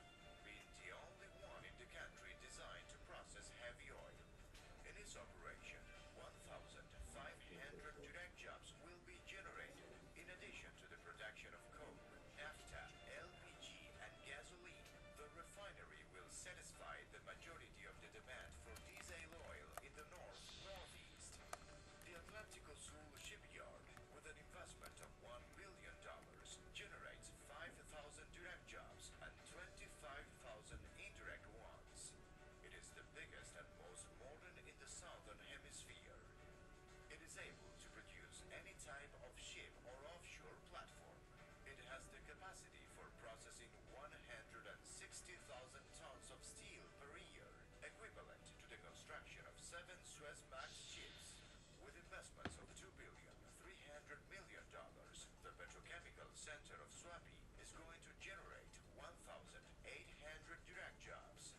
being the only one in the country designed to process heavy oil. In its operation, 1,500 direct jobs will be generated, in addition to the production of coke, naphtha, LPG, and gasoline. The refinery will satisfy the majority of the demand for diesel oil in the northeast. The Atlântico Sul shipyard, with an investment of $1 billion, generates 5,000 direct jobs and 25,000 indirect ones. It is the biggest and most modern in the southern hemisphere. It is able to produce any type of ship or offshore platform. It has the capacity for processing 160,000 tons of steel per year, equivalent to the construction of 7 Suezmax ships. With investments of $2,300,000,000, the petrochemical center of Swabi is going to generate 1,800 direct jobs.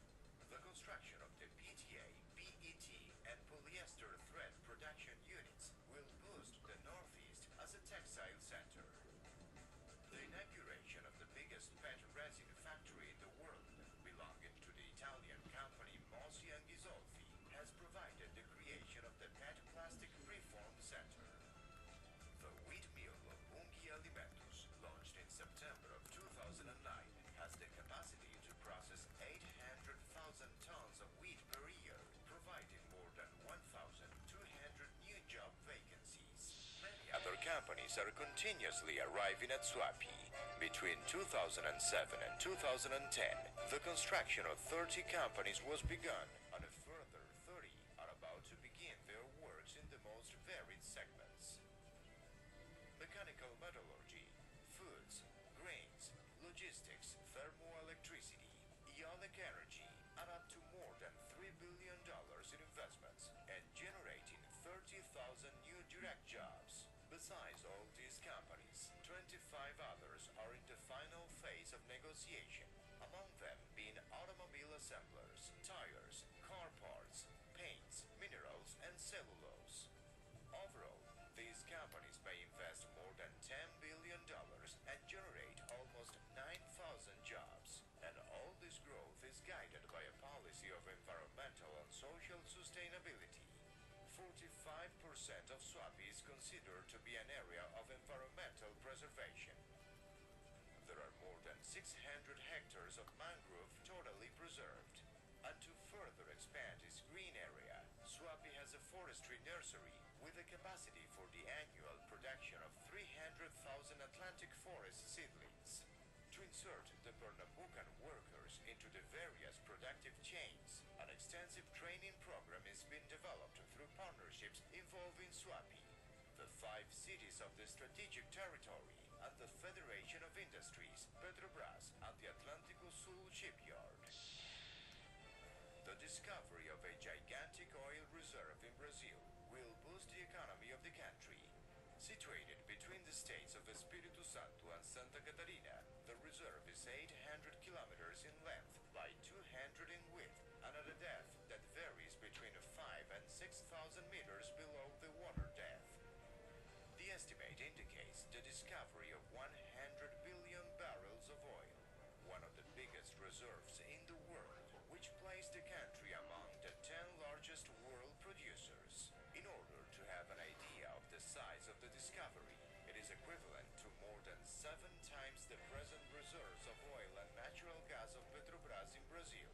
The construction of the PTA, PET, and polyester thread production units will boost the Northeast as a textile center. The inauguration of the biggest PET resin factory in the world, belonging to the Italian company Mossi and Ghisolfi, has provided the creation of the PET plastic preform center. The wheat mill of Ungi Alimentos, launched in September of 2009, has the capacity to process 800,000 tons of wheat per year, providing more than 1,200 new job vacancies. Many other companies are continuously arriving at Swabi. Between 2007 and 2010, the construction of 30 companies was begun, and a further 30 are about to begin their works in the most varied segments. Mechanical metallurgy, foods, grains, logistics, thermoelectricity, eolic energy, and up to more than $3 billion in investments, and generating 30,000 new direct jobs. Besides all these companies, 25 others are in the final phase of negotiation, among them being automobile assemblers, tires, car parts, paints, minerals, and cellulose. Overall, these companies may invest more than $10 billion 45% of Suape is considered to be an area of environmental preservation. There are more than 600 hectares of mangrove totally preserved. And to further expand its green area, Suape has a forestry nursery with a capacity for the annual production of 300,000 Atlantic forest seedlings. To insert the Pernambucan workers into the various productive chains, an extensive training program is being developed through partnerships involving Suape, the 5 cities of the strategic territory, and the Federation of Industries, Petrobras, and the Atlântico Sul shipyard. The discovery of a gigantic oil reserve in Brazil will boost the economy of the country. Situated between the states of Espírito Santo and Santa Catarina, the reserve is 800 kilometers in length by 200 in width and at a depth that varies between 5 and 6,000 meters below the water depth. The estimate indicates the discovery of 100 billion barrels of oil, one of the biggest reserves in the world, which placed the country among the 10 largest world producers. In order to have an idea of the size of the discovery, it is equivalent to more than 7 times the present reserves of oil and natural gas of Petrobras in Brazil.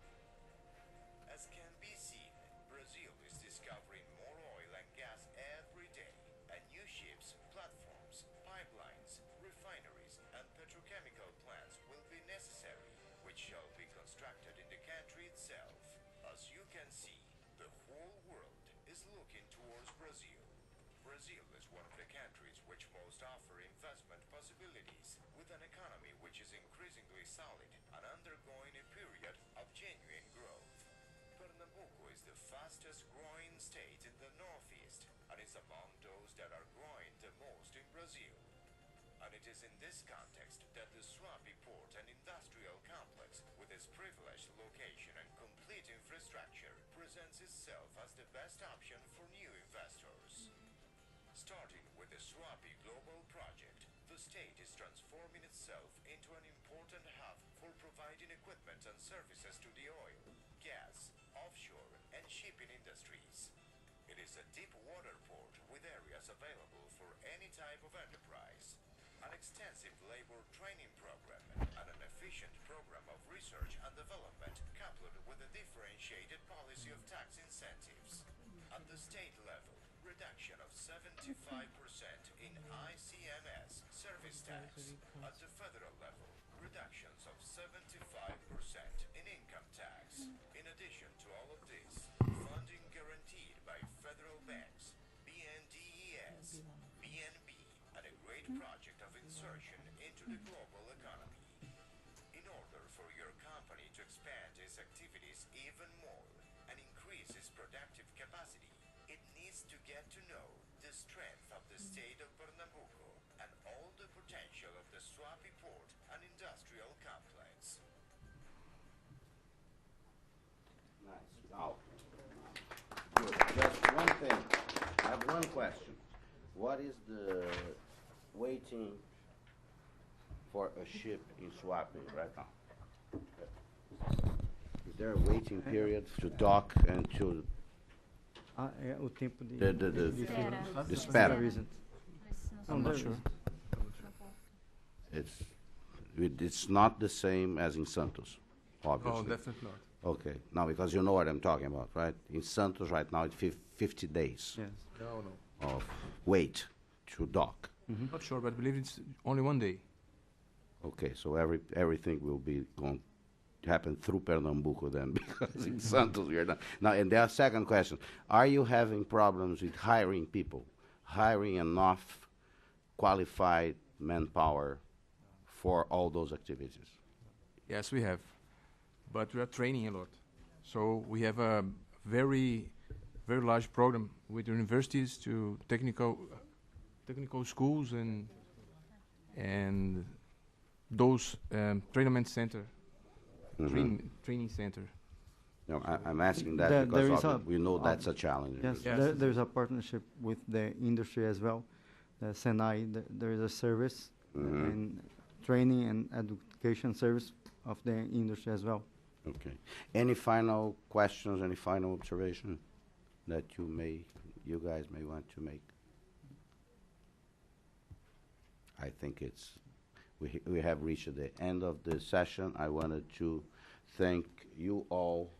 As can be seen, Brazil is discovering more oil and gas every day, and new ships, platforms, pipelines, refineries, and petrochemical plants will be necessary, which shall be constructed in the country itself. As you can see, the whole world is looking towards Brazil. Brazil is one of the countries which most offer investment possibilities, with an economy which is increasingly solid and undergoing a period of genuine growth. Pernambuco is the fastest growing state in the Northeast and is among those that are growing the most in Brazil. And it is in this context that the Suape Port and Industrial Complex, with its privileged location and complete infrastructure, presents itself as the best option for new investors. Starting with the Suape Global Project, the state is transforming itself into an important hub for providing equipment and services to the oil, gas, offshore, and shipping industries. It is a deep water port with areas available for any type of enterprise, an extensive labor training program, and an efficient program of research and development coupled with a differentiated policy of tax incentives. At the state level, reduction of 75% in ICMS service tax. At the federal level, reductions of 75% in income tax. In addition to all of this, funding guaranteed by federal banks, BNDES, BNB, and a great project of insertion into the global economy. In order for your company to expand its activities even more and increase its productive capacity, it needs to get to know the strength of the state of Pernambuco and all the potential of the Suape Port and Industrial Complex. Nice. Now, good. Just one thing. I have one question. What is the waiting for a ship in Suape right now? Is there a waiting period to dock and to O tempo de the espera? I'm not sure. It's not the same as in Santos, obviously. No, definitely not. Okay. Now, because you know what I'm talking about, right? In Santos right now, it's 50 days Yes. No. of wait to dock. Not sure, but I believe it's only 1 day. Okay, so everything will be going to happen through Pernambuco then, because in Santos we are not. Now, and the second question, are you having problems with hiring people, hiring enough qualified manpower for all those activities? Yes, we have, but we are training a lot. So we have a very, very large program with universities to technical schools and those training center, training center. No, I'm asking that There because is we know that's a challenge. Yes, Yes. there's a partnership with the industry as well. The Senai, there is a service and training and education service of the industry as well. Okay. Any final questions, any final observation that you may you guys may want to make. I think we have reached the end of the session. I wanted to thank you all,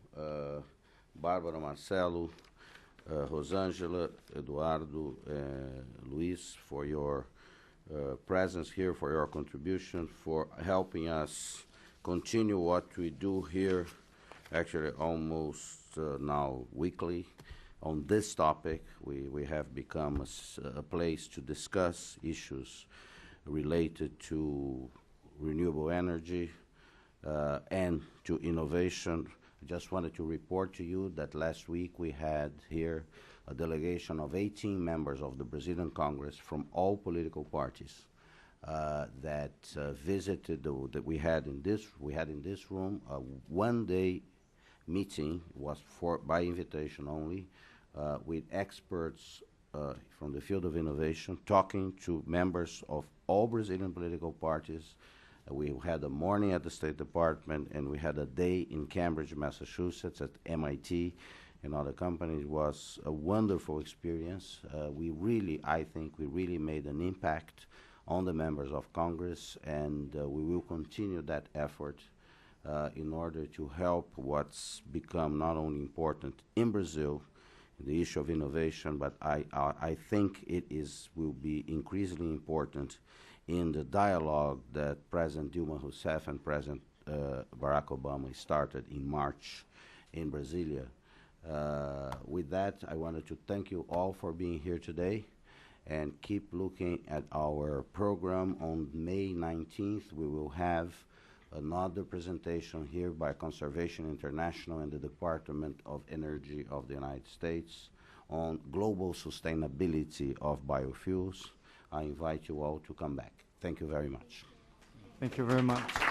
Bárbara, Marcelo, Rosângela, Eduardo, Luis, for your presence here, for your contribution, for helping us continue what we do here, actually almost now weekly. On this topic, we have become a place to discuss issues related to renewable energy and to innovation. I just wanted to report to you that last week we had here a delegation of 18 members of the Brazilian Congress from all political parties that visited. That we had in this room a one-day meeting, was by invitation only, with experts from the field of innovation, talking to members of all Brazilian political parties. We had a morning at the State Department, and we had a day in Cambridge, Massachusetts, at MIT and other companies. It was a wonderful experience. I think we really made an impact on the members of Congress, and we will continue that effort in order to help what's become not only important in Brazil, the issue of innovation, but I think it will be increasingly important in the dialogue that President Dilma Rousseff and President Barack Obama started in March in Brasilia. With that, I wanted to thank you all for being here today, and keep looking at our program. On May 19th, we will have another presentation here by Conservation International and the Department of Energy of the United States on global sustainability of biofuels. I invite you all to come back. Thank you very much. Thank you very much.